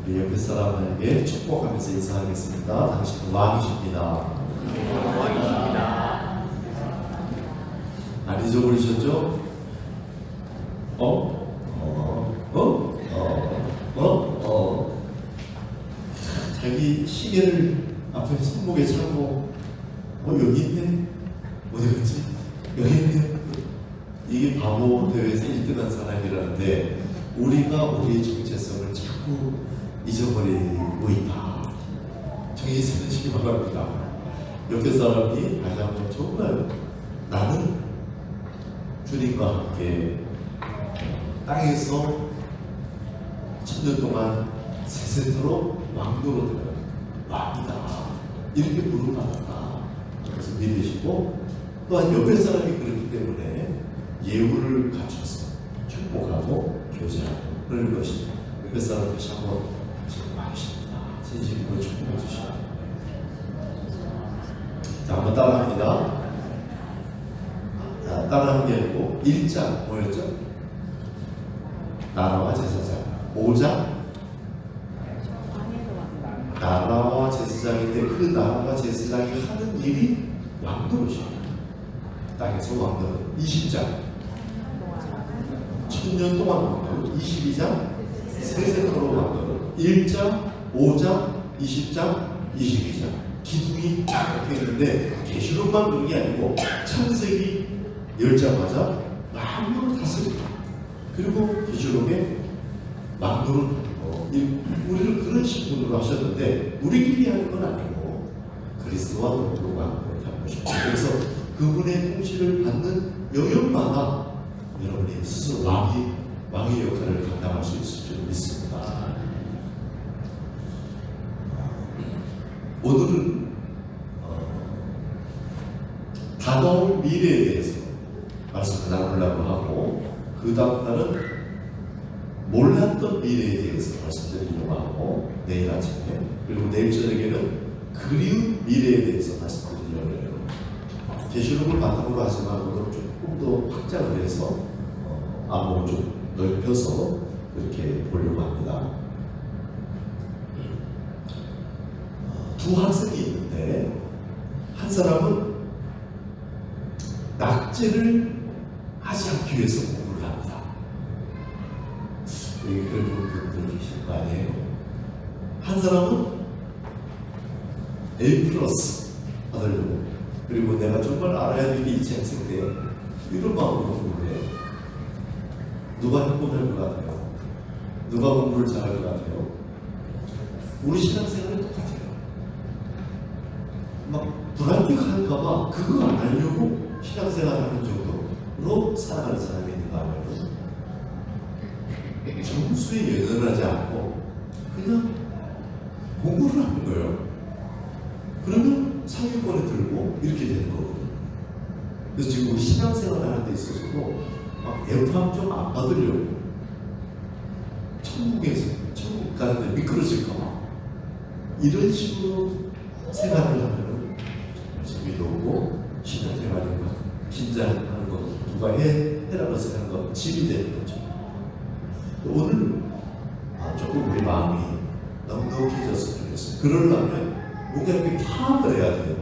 우리 옆에 사람에게 축복하면서 인사하겠습니다. 당신은 왕이십니다. 왕이십니다. 안 잊어버리셨죠? 자기 시계를 앞에 손목에 차고 여기 있네? 어디 갔지? 여기 있네? 이게 바보 대회에서 1등한 사람이라는데 우리가 우리의 정체성을 자꾸 잊어버리고 있다. 정신 차리시기 바랍니다. 옆에 사람이 다시 한번 정말 나는 주님과 함께 땅에서 1000년 동안 세세토록 왕도로 들어가는 왕이다. 이렇게 부름받았다. 그래서 믿으시고 또한 옆에 사람이 그렇기 때문에 예우를 갖춰서 축복하고 교제하고 그런 것이 옆에 사람 다시 한번 말하십니다. 진심으로 축복해 주시옵소서. 자, 한번 따라합니다. 따라하는 게 아니고 1장 뭐였죠? 나라와 제사장. 5장 나라와 제사장인데 그 나라와 제사장이 하는 일이 왕노릇입니다. 땅에서 왕노릇. 20장 1000년 동안 왕노릇. 22장 세세토록 왕노릇. 1장 5장 20장 22장 기둥이 쫙 이렇게 있는데 계시록만 그런 게 아니고 창세기 열자마자 왕노릇 다스립니다. 그리고 계시록에 왕노릇 우리를 그런 신분으로 하셨는데 우리끼리 하는 건 아니고 그리스도와 더불어 왕노릇 하고 싶어요. 그래서 그분의 통치를 받는 영역마다 여러분이 스스로 왕의 역할을 감당할 수 있을 줄 믿습니다. 오늘은 다가올 미래에 대해서 말씀을 나누려고 하고 그 다음 날은 몰랐던 미래에 대해서 말씀드리려고 하고 내일 아침에 그리고 내일 저녁에는 그리운 미래에 대해서 말씀드리려고 해요. 계시록을 바탕으로 하지만 오늘 조금 더 확장을 해서 안목을 좀 넓혀서 이렇게 보려고 합니다. 두 학생이 있는데 한 사람은 낙제를 하지 않기 위해서 공부를 합니다. 여기 그런 분들 계실 거 아니에요? 한 사람은 A+ 받으려고 그리고 내가 정말 알아야 될 게 있지 학생 때 이런 마음으로 공부를 해요. 누가 행복할 것 같아요? 누가 공부를 잘할 것 같아요? 우리 신앙생활은 똑같아요. 막 불합격할까봐 그거 안 하려고 신앙생활 하는 정도로 살아가는 사람이 있는가 하면 점수에 연연하지 않고 그냥 공부를 하는 거예요. 그러면 상위권에 들고 이렇게 되는 거거든요. 그래서 지금 우리 신앙생활 하는 데 있어서도 막 F1 좀 안 받으려고 천국 가는데 미끄러질까봐 이런 식으로 생활을 하면은 재미도 없고 신앙생활이나 긴장하는 거 누가 해라고 생각하는 거 짐이 되는 거죠. 오늘 조금 우리 마음이 너무 깊어졌으면 좋겠어요. 그러려면 뭔가 이렇게 파악을 해야 돼요.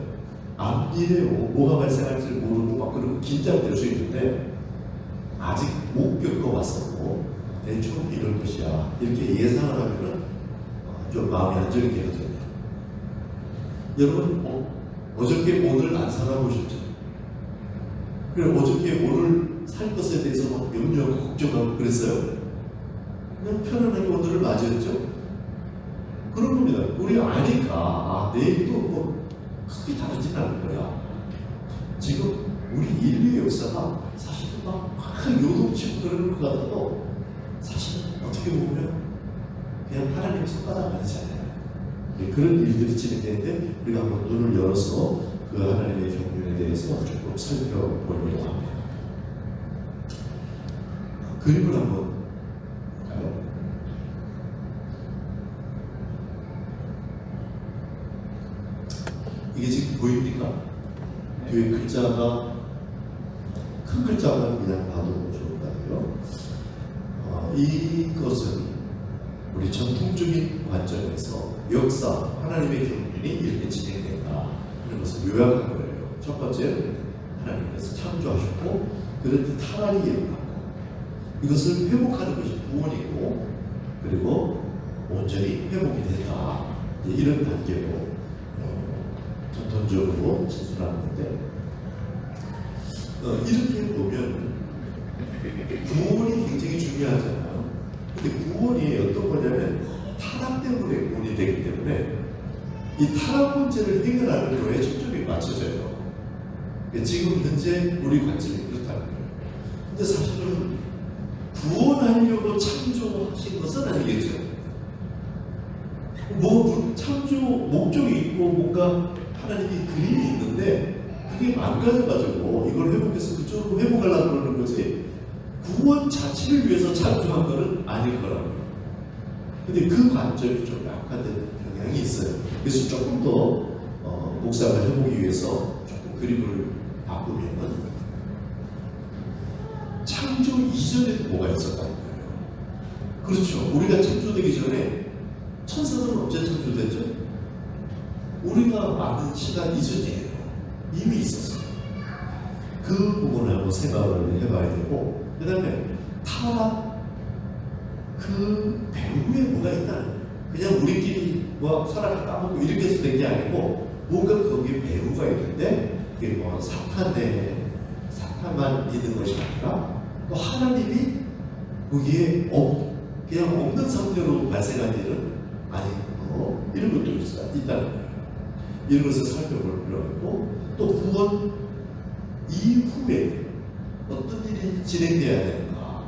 앞일에 뭐가 발생할지 모르고 막 그러고 긴장될 수 있는데 아직 못 겪어봤었고 대충 이럴 것이야 이렇게 예상을 하면은 좀 마음이 안정이 되거든요. 여러분 어저께 오늘 안 살아보셨죠? 그리고 어저께 오늘 살 것에 대해서 막 염려하고 걱정하고 그랬어요? 그냥 편안하게 오늘을 맞이했죠? 그런 겁니다. 우리가 아니까 내일도 뭐 크게 다르진 않을 거야. 지금 우리 인류의 역사가 사실은 막 요동치고 그러는 것 같아도 사실은 어떻게 보면 그냥 하나님 손바닥 아니잖아요. 그런 일들이 진행되는데 우리가 한번 눈을 열어서 그 하나님의 경륜에 대해서 조금 살펴보려고 합니다. 그림을 한번 볼까요? 이게 지금 보입니까? 뒤에 글자가 큰 글자만 그냥 봐도 좋을 것 같아요. 이것은 우리 전통적인 관념 역사, 하나님의 경륜이 이렇게 진행된다 하는 것을 요약한 거예요. 첫 번째, 하나님께서 창조하셨고 그런데 타락이 일어났고 이것을 회복하는 것이 구원이고 그리고 온전히 회복이 된다. 이런 단계로 전통적으로 진술하는데 이렇게 보면 구원이 굉장히 중요하잖아요. 근데 구원이 어떤 거냐면 타락 때문에 구원이 되기 때문에 이 타락 문제를 해결하는 거에 초점이 맞춰져요. 지금 현재 우리 관점이 그렇다는 거예요. 근데 사실은 구원하려고 창조하신 것은 아니겠죠. 뭐 창조 목적이 있고 뭔가 하나님이 그림이 있는데 그게 망가져가지고 이걸 회복해서 그쪽으로 회복하려고 그러는 거지 구원 자체를 위해서 창조한 것은 아닐 거라고요. 근데 그 관점이 좀 약화된 경향이 있어요. 그래서 조금 더 묵상을 해보기 위해서 조금 그림을 바꾸면은 창조 이전에도 뭐가 있었다는 거예요. 그렇죠. 우리가 창조되기 전에 천사들은 언제 창조됐죠? 우리가 많은 시간 이전이에요. 이미 있었어요. 그 부분을 한번 생각을 해봐야 되고 그 다음에 타락 그 배후에 뭐가 있다는 거예요. 그냥 우리끼리 뭐 사람을 따먹고 이렇게 해서 된 게 아니고 뭔가 거기에 배후가 있는데 그게 뭐 사탄만 있는 것이 아니라 또 하나님이 거기에 그냥 없는 상태로 발생한 일은 아니고 이런 것도 있다는 거예요. 이런 것을 살펴볼 필요가 있고 또 구원 이후에 어떤 일이 진행돼야 되는가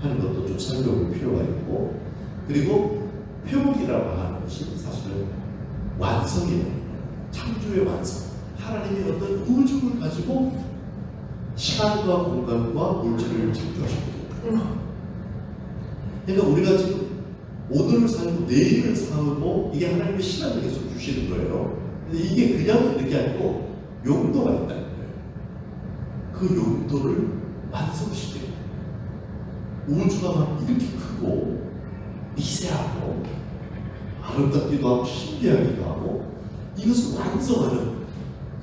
하는 것도 좀 살펴볼 필요가 있고 그리고 회복이라고 하는 것이 사실은 완성이에요. 창조의 완성. 하나님이 어떤 우주를 가지고 시간과 공간과 물질을 창조하셨고 그러니까 우리가 지금 오늘을 살고 내일을 살고 이게 하나님의 시간을 계속 주시는 거예요. 근데 이게 그냥 있는 게 아니고 용도가 있다는 거예요. 그 용도를 완성시켜요. 우주가 막 이렇게 크고 미세하고 아름답기도 하고 신비하기도 하고 이것을 완성하는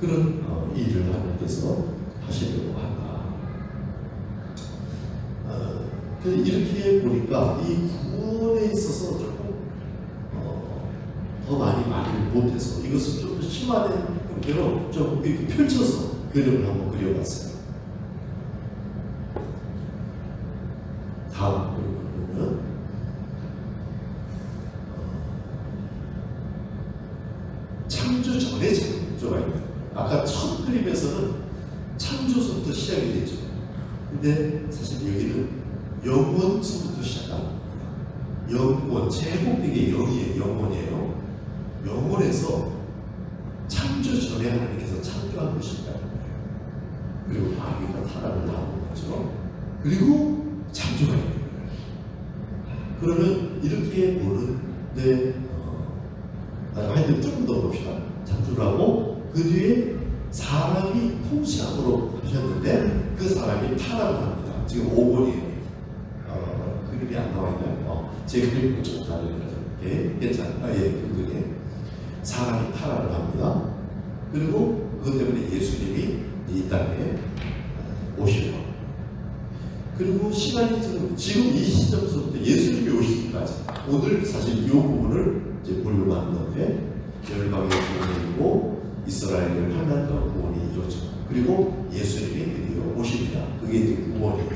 그런 일을 하나님께서 하시려고 한다. 이렇게 보니까 이 구원에 있어서 조금 더 많이 말을 못해서 이것을 좀 더 심화된 형태로 좀 이렇게 펼쳐서 그림을 한번 그려봤어요. 다음 그림을 보면 창조 전에 창조가 있다. 아까 첫 그림에서는 창조서부터 시작이 되죠. 근데 사실 여기는 영원서부터 시작합니다. 영원, 제목되게 영이에요. 영원이에요. 영원에서 창조 전에 하나님께서 창조한 것이 있다는 거예요. 그리고 마귀가 타락을 하는 거죠. 그리고 창조가 있는 거예요. 그러면 이렇게 보는데 하여튼 조금 더 봅시다. 창조를 하고 그 뒤에 사람이 통치함으로 하셨는데 그 사람이 타락을 합니다. 지금 5번이에요. 그림이 안 나와 있나요? 제 그림은 좀 다르니까 괜찮아요. 그 그림. 사람이 타락을 합니다. 그리고 그것 때문에 예수님이 이 땅에 오시죠. 그리고 시간이 지금 이 시점부터 예수님이 오시기까지 오늘 사실 이 부분을 이제 보려고 하는 건데 열방의 구원이고 이스라엘을 하나님과 구원이 이루어져. 그리고 예수님이 드디어 오십니다. 그게 이제 구원이죠.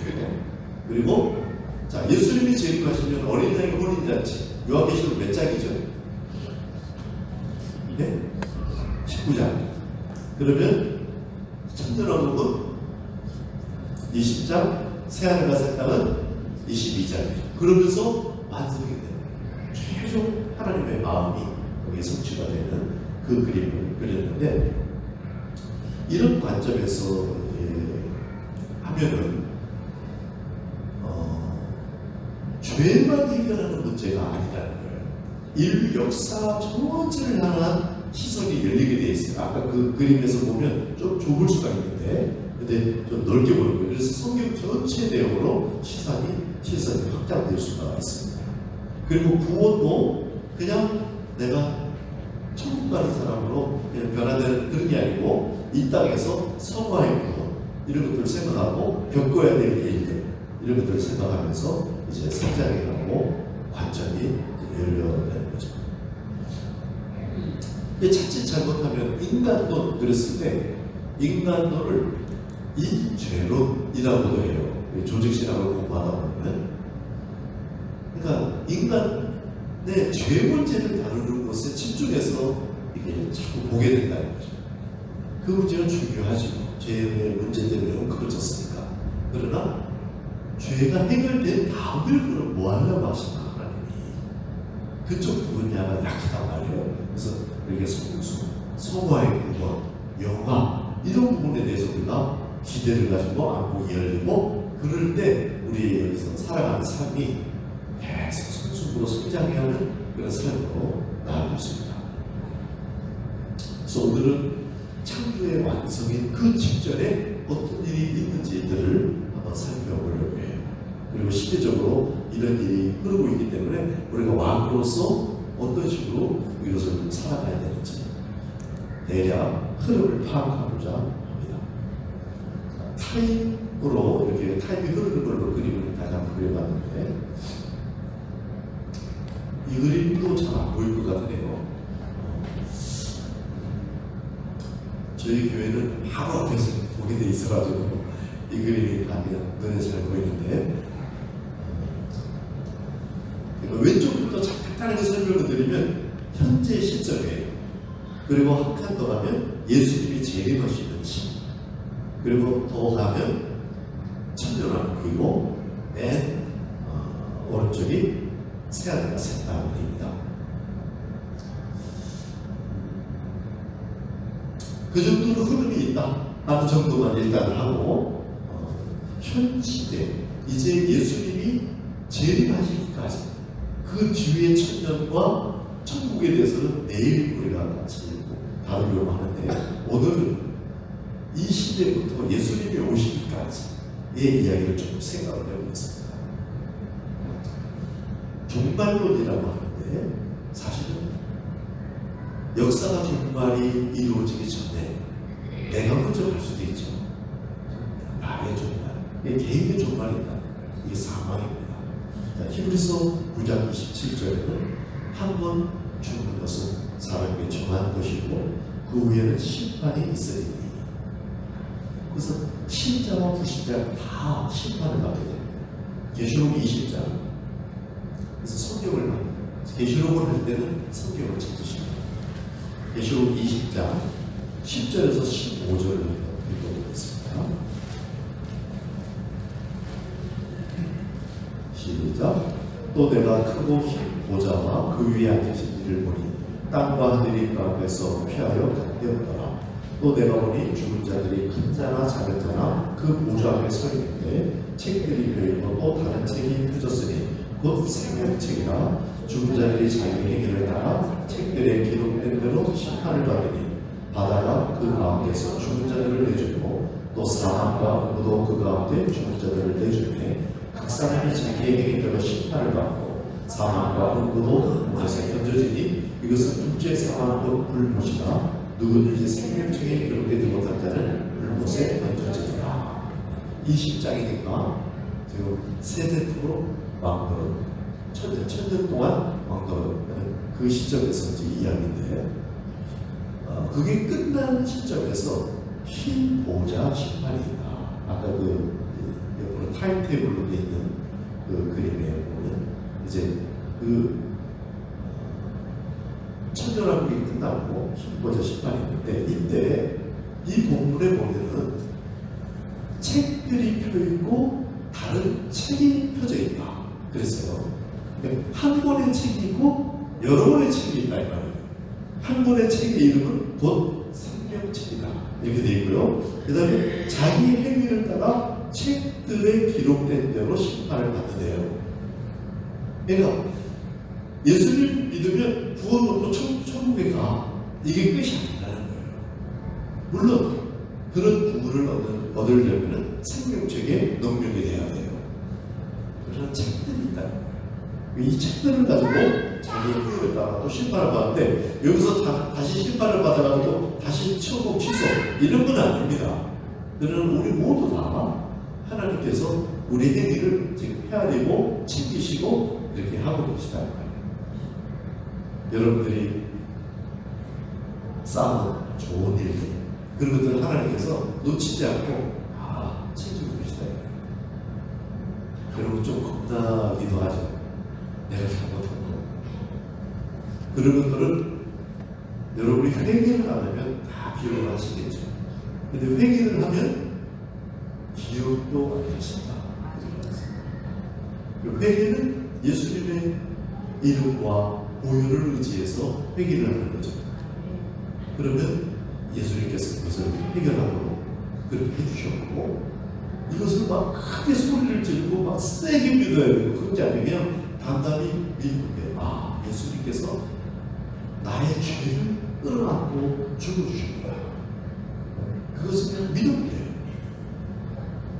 그리고 자 예수님이 재림하시면 어린아이 혼인잔치 요한계시록 몇 장이죠? 네? 19장. 그러면 천년왕국은 20장, 새하늘과 새 땅은 22장이죠. 그러면서 완성이 되는 최종 하나님의 마음이 거기에 성취가 되는 그 그림을 그렸는데 이런 관점에서 하면은 죄만 해결하는 문제가 아니라는 거예요. 인류 역사 전체를 향한 시선이 열리게 되어 있어요. 아까 그 그림에서 보면 좀 좁을 수가 있는데 근데 좀 넓게 보는 거예요. 그래서 성경 전체 내용으로 시선이 확장될 수가 있습니다. 그리고 구원도 그냥 내가 천국가는 사람으로 변화되는 그런 게 아니고 이 땅에서 성화의 것 이런 것들을 생각하고 겪어야 될 일들 이런 것들을 생각하면서 이제 성장해가고 관점이 열려되는 거죠. 자칫 잘못하면 인간론 그랬을 때 인간론을 인죄론이라고도 해요. 조직신학을 공부하다 보면 그러니까 인간의 죄 문제를 다루는 것에 집중해서 이게 자꾸 보게 된다는 거죠. 그 문제는 중요하죠. 죄의 문제 때문에 엉클어졌으니까. 그러나 죄가 해결된 다음에 그걸 뭐 하려고 하시나 하나님이 그쪽 분야가 약하단 말이에요. 그래서 이렇게 성수, 성화의 부분, 영화 이런 부분에 대해서 우리가 기대를 가지고 안고 열리고 그럴 때 우리 여기서 살아가는 삶이 계속 성숙으로 성장해야 하는 그런 삶으로 나아갈 수 있다. 그래서 오늘은 창조의 완성인 그 직전에 어떤 일이 있는지들을 한번 살펴보려고 해요. 그리고 시대적으로 이런 일이 흐르고 있기 때문에 우리가 왕으로서 어떤 식으로 이것을 살아가야 되는지 대략 흐름을 파악하고자 합니다. 타임으로 이렇게 타임이 흐르는 걸로 그림을 다시 한번 그려봤는데 이 그림도 잘 안 보일 것 같네요. 저희 교회는 바로 앞에서 보게 돼 있어가지고 이 그림이 눈에 잘 보이는데 왼쪽부터 간단하게 설명을 드리면 현재 시점이에요. 그리고 한 칸 더 가면 예수님이 재림하시는 시 그리고 더 가면 천년왕국이고 맨 오른쪽이 새하늘과 새 땅입니다. 그 정도로 흐름이 있다 하는 정도만 일단 하고 현 시대 이제 예수님이 재림하시기까지 그 뒤에 천년과 천국에 대해서는 내일 우리가 같이 다루려고 하는데 오늘은 이 시대부터 예수님이 오시기까지의 이야기를 좀 생각을 해보겠습니다. 종말론이라고 하는데 사실은 역사가 종말이 이루어지기 전에 내가 먼저 갈 수도 있죠. 나의 종말, 내 개인의 종말이다. 이게 사망입니다. 히브리서 9장 27절에는 한 번 죽는 것은 사람에게 정한 것이고 그 후에는 심판이 있으리니 그래서 신자와 불신자가 다 심판을 받게 됩니다. 계시록 20장 그래서 성경을 계시록을 할 때는 성경을 찾으십니다. 계시록 20장 10절에서 15절을 읽어보겠습니다. 시작. 또 내가 크고 흰 보좌와 그 위에 앉으신 이를 보니 땅과 하늘이 그 앞에서 피하여 간되었더라. 또 내가 보니 죽은 자들이 큰 자나 작은 자나 그 보좌 앞에 서 있는데 책들이 펴있고 또 다른 책이 펴졌으니 곧 생명책이라 죽은 자들이 자기 행위를 따라 책들에 기록된 대로 심판을 받으니 바다가 그 가운데서 죽은 자들을 내주고 또 사망과 무도 그 가운데 죽은 자들을 내주매 각 사람이 자기의 행위대로 심판을 받고 사망과 음부도 물에서 던져지니 이것은 둘째 사망도 불못이다. 누구든지 생명책에 기록되지 못한 자는 불못에 던져지리라. 20장이니까 지금 세세토로 왕노릇 천년 동안 왕노릇 그 시점에서 이제 이야기인데 그게 끝나는 시점에서 흰 보좌 심판이 있다. 아까 그 옆으로 타임테이블로 되어 있는 그 그림에 보면 이제 그 천년왕국이 끝나고 흰 보좌 심판이 있는데 이때 이 본문에 보면은 책들이 펴있고 다른 책이 펴져 있다. 그랬어요. 한 권의 책이 있고 여러 권의 책이 있다 이 말이에요. 한 권의 책의 이름은 곧 생명책이다 이렇게 되어 있고요. 그 다음에 자기 행위를 따라 책들에 기록된 대로 심판을 받는데요. 그러니까 예수님 믿으면 구원으로 천국에 가. 이게 끝이 아니라는 거예요. 물론 그런 부분을 얻으려면 생명책에 능력이 돼야 돼요. 그런 책들이 있다는 거예요. 이 책들을 가지고 자기의 행위를 따라 받고 심판을 받는데 여기서 다시 심판을 받아가지고 다시 천국 취소 이런 건 아닙니다. 그러나 우리 모두 다 하나님께서 우리 행위를 지금 헤아리고 지키시고 이렇게 하고 계시다는 거예요. 여러분들이 쌓은 좋은 일들 그런 것들을 하나님께서 놓치지 않고 챙기고 계시다. 여러분 좀 겁나기도 하죠. 내가 잘못한 거. 그런 것들은 여러분이 회개를 안 하면 다 기억을 하시겠죠. 근데 회개를 하면 기억도 안 하신다. 회개는 예수님의 이름과 보혈을 의지해서 회개를 하는 거죠. 그러면 예수님께서 그것을 해결하도록 그렇게 해주셨고, 이것을 막 크게 소리를 지르고 막 세게 믿어야 되고, 그렇지 않으면 단단히 믿는 게 예수님께서 나의 죄를 끌어안고 죽어주신 거야. 그것을 그냥 믿으면 돼요.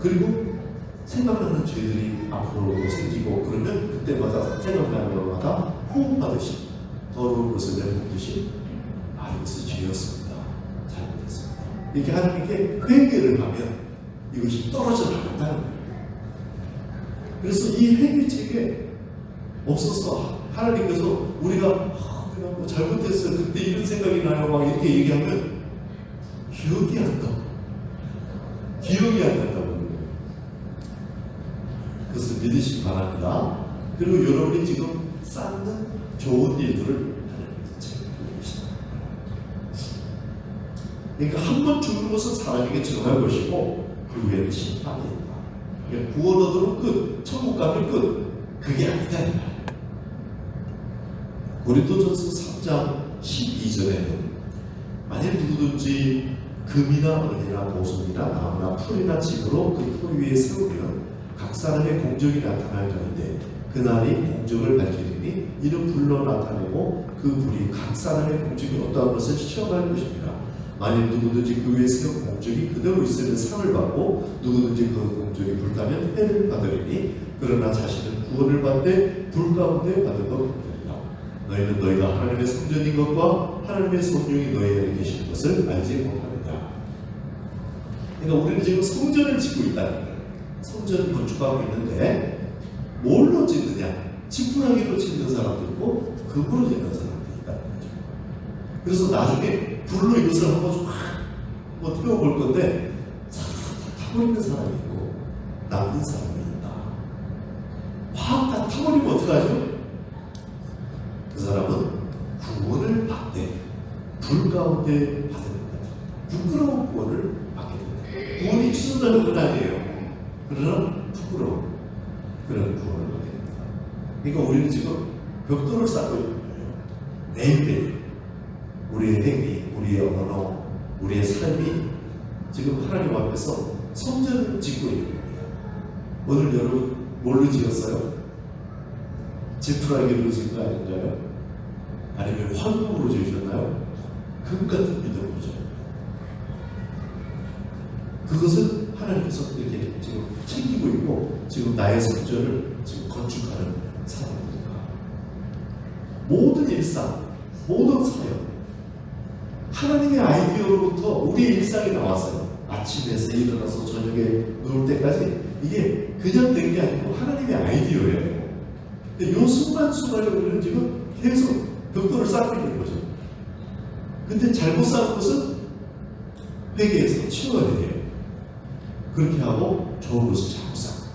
그리고 생각나는 죄들이 앞으로 생기고 그러면 그때마다 생각나는 것마다 호흡하듯이 더러운 것을 내뿜듯이 이것이 죄였습니다. 잘못했습니다. 이렇게 하나님께 회개를 하면 이것이 떨어져 나간다는 거예요. 그래서 이 회개책에 없어서 하나님께서 우리가 내가 뭐 잘못했어요. 그때 이런 생각이 나요. 막 이렇게 얘기하면 기억이 안 나. 기억이 안 난다고. 그것을 믿으시기 바랍니다. 그리고 여러분이 지금 쌓는 좋은 일들을 하나님께서 책임지고 계시다. 그러니까 한 번 죽는 것은 사람에게 정할 것이고 그 후에는 심판이다. 그러니까 구원 얻으면 끝, 천국 가면 끝. 그게 아니다. 고린도전서 3장 12절에는 만일 누구든지 금이나 은이나 보석이나 나무나 풀이나 집으로 그 토 위에 세우면 각 사람의 공적이 나타날 터인데 그날이 공적을 밝히리니 이는 불로 나타내고 그 불이 각 사람의 공적이 어떠한 것을 시험할 것입니다. 만일 누구든지 그 위에 세운 공적이 그대로 있으면 상을 받고 누구든지 그 공적이 불타면 해를 받으리니 그러나 자신은 구원을 받되 불 가운데 받은 것 같으리라. 너희는 너희가 하나님의 성전인 것과 하나님의 성령이 너희 안에 계신 것을 알지 못하느냐. 그러니까 우리는 지금 성전을 짓고 있다는 거예요. 성전을 건축하고 있는데 뭘로 짓느냐? 지푸라기로 짓는 사람도 있고 금으로 짓는 사람도 있다는 거죠. 그래서 나중에 불로 이것을 한번 좀 태워볼 건데 타버리는 사람이 있고 남는 사람이 있다. 확 다 타버리면 어떡하죠? 그 사람은 구원을 받되 불 가운데 받은 것 같아요. 부끄러운 구원을 받게 됩니다. 구원이 취소되는 건 아니에요. 그러나 부끄러운 그런 구원을 받게 됩니다. 그러니까 우리는 지금 벽돌을 쌓고 있는 거예요. 매일매일 우리의 행위, 우리의 언어, 우리의 삶이 지금 하나님 앞에서 성전을 짓고 있는 겁니다. 오늘 여러분 뭘로 지었어요? 지푸라기로 지은 거 아닌가요? 아니면 황금으로 지으셨나요? 금 같은 믿음으로 지은 그것을 하나님께서 이렇게 지금 챙기고 있고 지금 나의 성전을 지금 건축하는 사람입니다. 모든 일상, 모든 사역 하나님의 아이디어로부터 우리의 일상이 나왔어요. 아침에서 일어나서 저녁에 누울 때까지 이게 그냥 된 게 아니고 하나님의 아이디어예요. 이 순간순간에 우리는 지금 계속 벽돌을 쌓고 있는 거죠. 근데 잘못 쌓은 것은 회개해서 치워야 돼요. 그렇게 하고 좋은 것을 자꾸 쌓고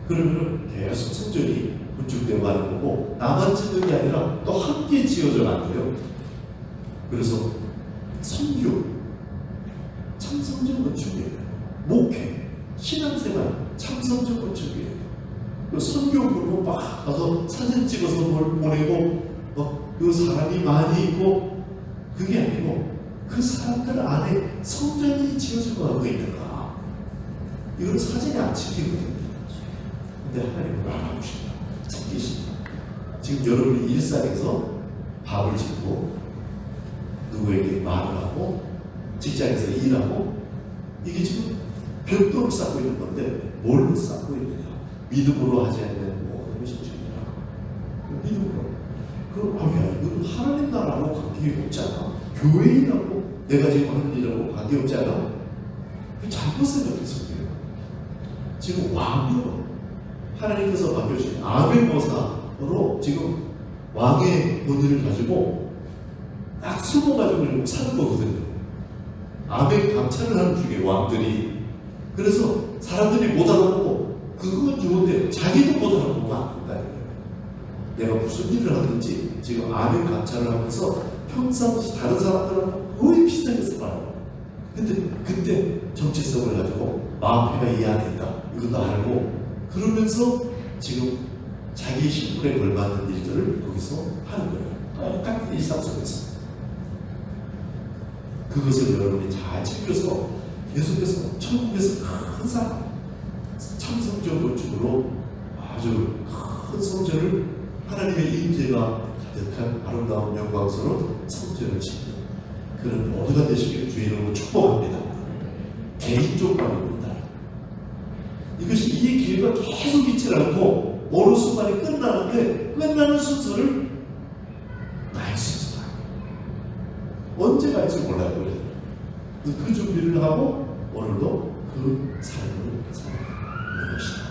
그러면 계속 성전이 건축되어 가는 거고 나만 짓는 게 아니라 또 함께 지어져 간대요. 그래서 선교, 참성전 건축이에요. 목회, 신앙생활, 참성전 건축이에요. 선교 그룹 막 가서 사진 찍어서 보내고 그 사람이 많이 있고 그게 아니고 그 사람들 안에 성전이 지어져 가고 있는가. 이건 사진이 안 찍히거든요. 근데 하나님은 알아보신다. 챙기신다. 지금 여러분이 일상에서 밥을 짓고 누구에게 말을 하고 직장에서 일하고 이게 지금 벽돌을 쌓고 있는 건데 뭘로 쌓고 있느냐? 믿음으로 하지 않는 모든 것이 중요하다. 믿음으로. 그럼 야 이거는 하나님 나라하고 관계 없잖아. 교회인하고 내가 지금 하는 일하고 관계 없잖아. 잘못 생각해서 그래요. 지금 왕은 하나님께서 맡겨주신 아벨모사로 지금 왕의 본질을 가지고 딱 숨어가지고 사는 거거든요. 아벨 감찰을 하는 중에 왕들이. 그래서 사람들이 못 알아보고 그건 좋은데 자기도 못 알아보고 안 된다. 내가 무슨 일을 하든지 지금 아벨 감찰을 하면서 평상시 다른 사람들하고 거의 비슷하게 살아요. 근데 그때 정체성을 가지고 마음패가 이 안에 있다. 이것도 알고 그러면서 지금 자기 신분에 걸맞는 일들을 거기서 하는 거예요. 똑같은 일상 속에서. 그것을 여러분이 잘 챙겨서 계속해서 천국에서 큰 상, 참성전 건축으로 아주 큰 성전을 하나님의 임재가 가득한 아름다운 영광스러운 성전을 짓는 그런 모두가 되시기를 주의 이름으로 축복합니다. 개인적으로입니다. 이것이 이 기회가 계속 있지 않고 어느 순간에 끝나는데 끝나는 순서를 나의 순서다. 언제 갈지 몰라요. 그 준비를 하고 오늘도 그 삶을 사는 것이다.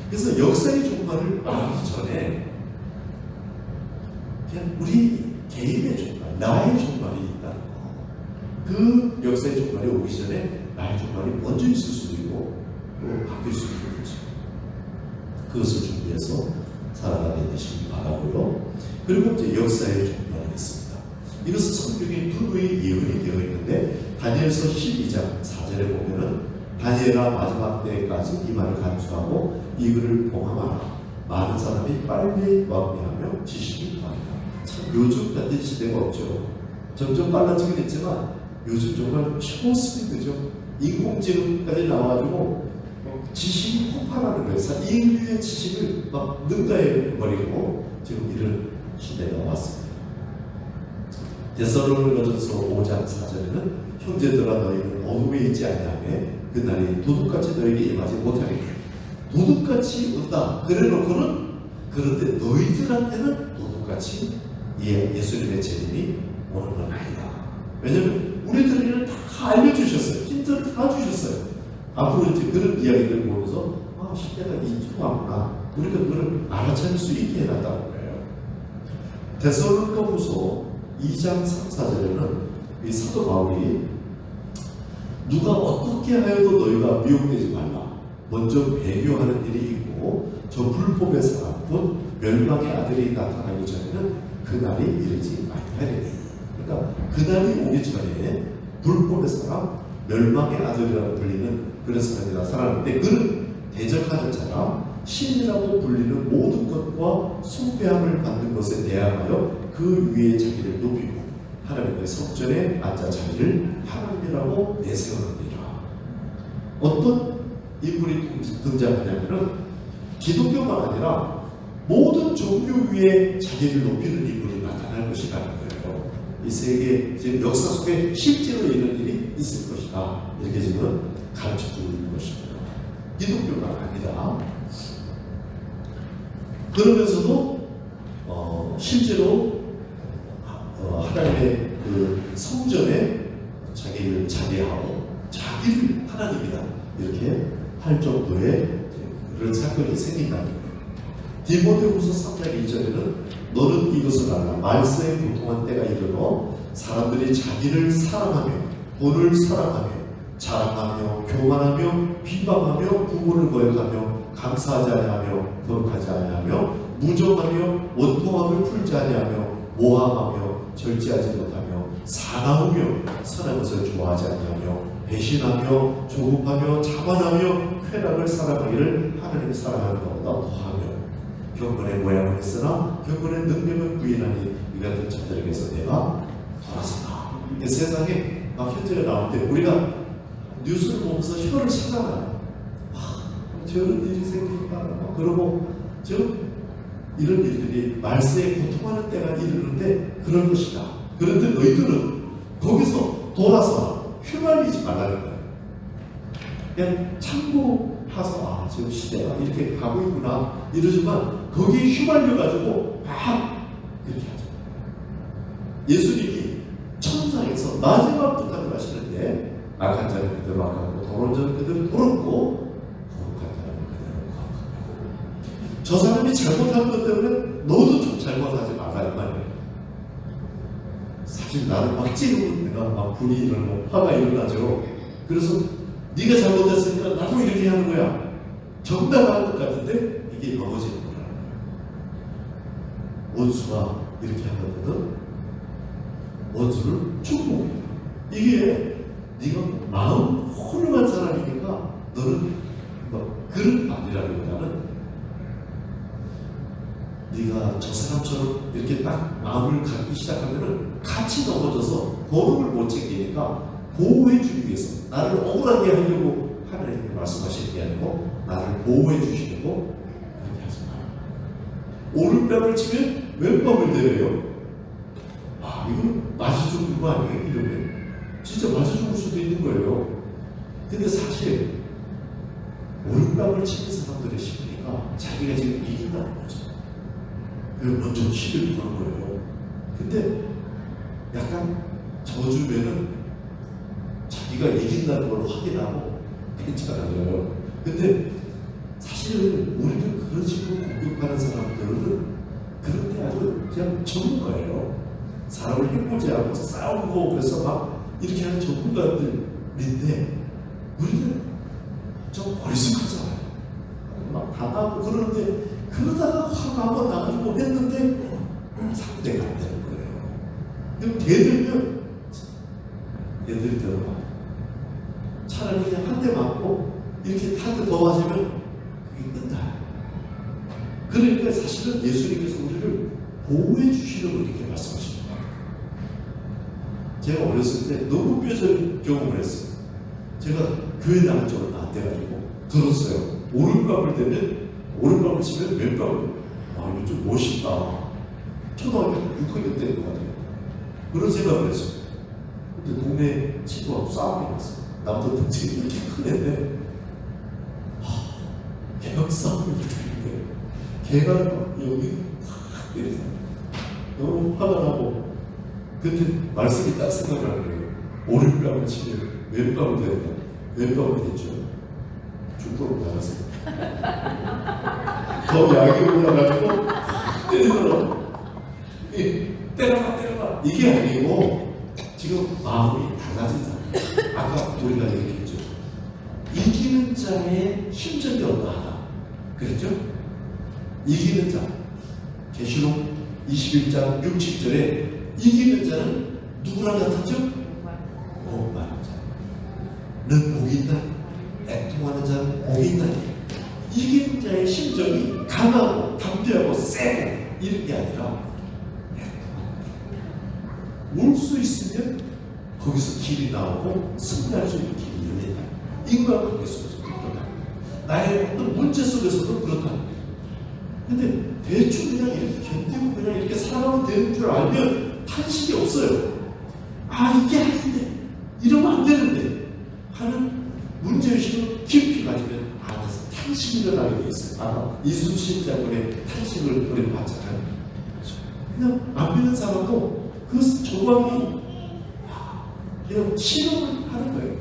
그래서 역사의 종말을 말하기 전에 그냥 우리 개인의 종말, 나의 종말이 있다는 거. 그 역사의 종말이 오기 전에 나의 종말이 먼저 있을 수도 있고 또 바뀔 수도 있겠죠. 그것을 준비해서 살아가게 되시길 바라고요. 그리고 이제 역사의 종말이 있습니다. 이것은 성경에 두 개의 예언이 되어 있는데 다니엘서 12장 4절에 보면은 다니엘아 마지막 때까지 이 말을 간수하고 이 글을 봉함하라. 많은 사람이 빨리 왕래하며 지식이 많다. 참 요즘 같은 시대가 없죠. 점점 빨라지긴 했지만 요즘 정말 초스피드죠. 인공지능까지 나와가지고 지식이 폭발하는 거예요. 인류의 지식을 막 능가해버리고 지금 이런 시대가 왔습니다. 데살로니가전서 5장 4절에는 형제들아 너희는 어둠에 있지 아니하며 그날이 도둑같이 너희에게 임하지 못하겠다. 도둑같이 온다. 그래놓고는 그런데 너희들한테는 도둑같이 예수님의 재림이 오는 건 아니다. 왜냐하면 우리들에게는 다 알려주셨어요. 힌트를 다 주셨어요. 앞으로 이제 그런 이야기들을 보면서 시대가 이쪽 왔구나. 우리가 그걸 알아차릴 수 있게 해놨다는 거예요. 데살로니가후서 2장 3, 4절에는 이 사도 바울이 누가 어떻게 하여도 너희가 미혹되지 말라. 먼저 배교하는 일이 있고 저 불법의 사람 곧 멸망의 아들이 나타나기 전에는 그날이 이르지 아니하리니. 그러니까 그날이 오기 전에 불법의 사람, 멸망의 아들이라고 불리는 그런 사람이라 살았는데 그는 대적하는 자라 신이라고 불리는 모든 것과 숭배함을 받는 것에 대항하여 그 위에 자기를 높이고 하나님의 성전에 앉아 자기를 하나님이라고 내세우느니라. 어떤 인물이 등장하냐면은 기독교만 아니라 모든 종교 위에 자기를 높이는 인물이 나타날 것이라는 거예요. 이 세계 지금 역사 속에 실제로 이런 일이 있을 것이다. 이렇게 지금 가르쳐주고 있는 것입니다. 기독교가 아니다. 그러면서도 실제로 하나님의 그 성전에 자기를 자비하고 자기를 하나님이다 이렇게 할 정도의 그런 사건이 생긴다는 거예요. 디모데후서 3장 1절에는 너는 이것을 알라. 말세에 고통한 때가 이르러 사람들이 자기를 사랑하며 돈을 사랑하며 자랑하며 교만하며 비방하며 부모를 거역하며 감사하지 아니하며 거룩하지 아니하며 무정하며 원통함을 풀지 아니하며 모함하며 절제하지 못하며 사나우며 선한 것을 좋아하지 아니하며 배신하며 조급하며 자만하며 쾌락을 사랑하기를 하나님이 사랑하는 것보다 더하며 경건의 모양을 했으나 경건의 능력을 부인하니 이 같은 자들에게서 내가 돌아선다. 세상에 막 현재가 나올 때 우리가 뉴스를 보면서 혀를 차잖아요. 저런 일이 생기니까 그러고 지금 이런 일들이 말세에 고통하는 때가 이르는데 그럴 것이다. 그런데 너희들은 거기서 돌아서 휘말리지 말라는 거예요. 그냥 참고해서 지금 시대가 이렇게 가고 있구나 이러지만 거기에 휘말려가지고 막 이렇게 하죠. 예수님이 천상에서 마지막 부탁을 하시는데 악한 자는 그대로 악하고 더러운 자는 그대로 더럽고 거룩한 자는 그대로 거룩하고 저 사람이 잘못한 것 때문에 너도 좀 잘못하지 말라 이 말이에요. 사실 나를 막 찌르고 내가 막 분이 일어나고 화가 일어나죠. 그래서 네가 잘못했으니까 나도 이렇게 하는 거야. 정당한 것 같은데 이게 넘어지는 거라는 거야. 원수가 이렇게 하거든. 원수를 축복해. 이게 네가 마음 홀름한 사람이니까 너는 그릇 아니라기보다는 네가 저 사람처럼 이렇게 딱 마음을 갖기 시작하면은 같이 넘어져서 거룩을 못 챙기니까 보호해 주기 위해서 나를 억울하게 하려고 하나님이 말씀하시는 게 아니고 나를 보호해 주시려고 그렇게 하지 마. 오른뺨을 치면 왼뺨을 내려요. 아, 이건 맞아 죽는 거 아니에요? 이러면 진짜 맞아 죽을 수도 있는 거예요. 근데 사실 오른뺨을 치는 사람들의 심리가 자기가 지금 이긴다는 거죠. 그래서 먼저 시비를 거는 거예요. 근데 약간 저주면은 자기가 이긴다는 걸 확인하고 괜찮아져요. 근데 사실은 우리는 그런 식으로 공격하는 사람들은 그런데 아주 그냥 전문가예요. 사람을 해보지 않고 싸우고 그래서 막 이렇게 하는 전문가들인데 우리는 좀 어리숙하잖아요. 막 당하고 그러는데 그러다가 화가 한번 나가지고 했는데 상대가 안 되는 거예요. 그럼 대들면 애들이 들어가. 차라리 그냥 한 대 맞고 이렇게 한 대 더 맞으면 그게 끝나요. 그러니까 사실은 예수님께서 우리를 보호해 주시려고 이렇게 말씀하시는 거예요. 제가 어렸을 때 너무 뼈저린 경험을 했어요. 제가 교회 나갈 줄 안 돼가지고 들었어요. 오른밤을 대면 오른밤을 치면 왼밤을 이거 좀 멋있다. 초등학교 6학년 때인 것 같아요. 그런 생각을 했어요. 근데 동네 친구하고 싸움이 났어요. 남자 등치가 이렇게 큰 애인데 걔가 싸움을 붙이는데 걔가 여기 확 때리잖아. 너무 화가 나고 그때 말씀이 딱 생각나는 거예요. 오른밤을 치면 왼밤을 대는다. 왼밤을 됐죠. 죽도록 나갔어요. 더 약이 올라가지고 때리더라고. 때려봐. 이게 아니고 지금 마음이 달라진다. 아까 우리가 얘기했죠. 이기는 자의 심정이 어떠하다. 그랬죠? 이기는 자. 계시록 21장 6, 7절에 이기는 자는 누구랑 같았죠? 목마른 자는 복이 있다. 애통하는 자는 복이 있다. 이기는 자의 심정이 강하고 담대하고 세고 이런 게 아니라 올 수 있으면 거기서 길이 나오고 승리할 수 있는 길이 열린다. 인간관계 속에서도 그렇다. 나의 어떤 문제 속에서도 그렇다. 근데 대충 그냥 이렇게 견디고 그냥 이렇게 살아가면 되는 줄 알면 탄식이 없어요. 이게 아닌데 이러면 안 되는데 하는 문제의식을 깊이 가지면 안에서 탄식이 일어나게 돼 있어요. 이순신 장군의 탄식을 우리는 봤잖아요. 그냥 안 믿는 사람도 그 조각이 그냥 실험을 하는 거예요.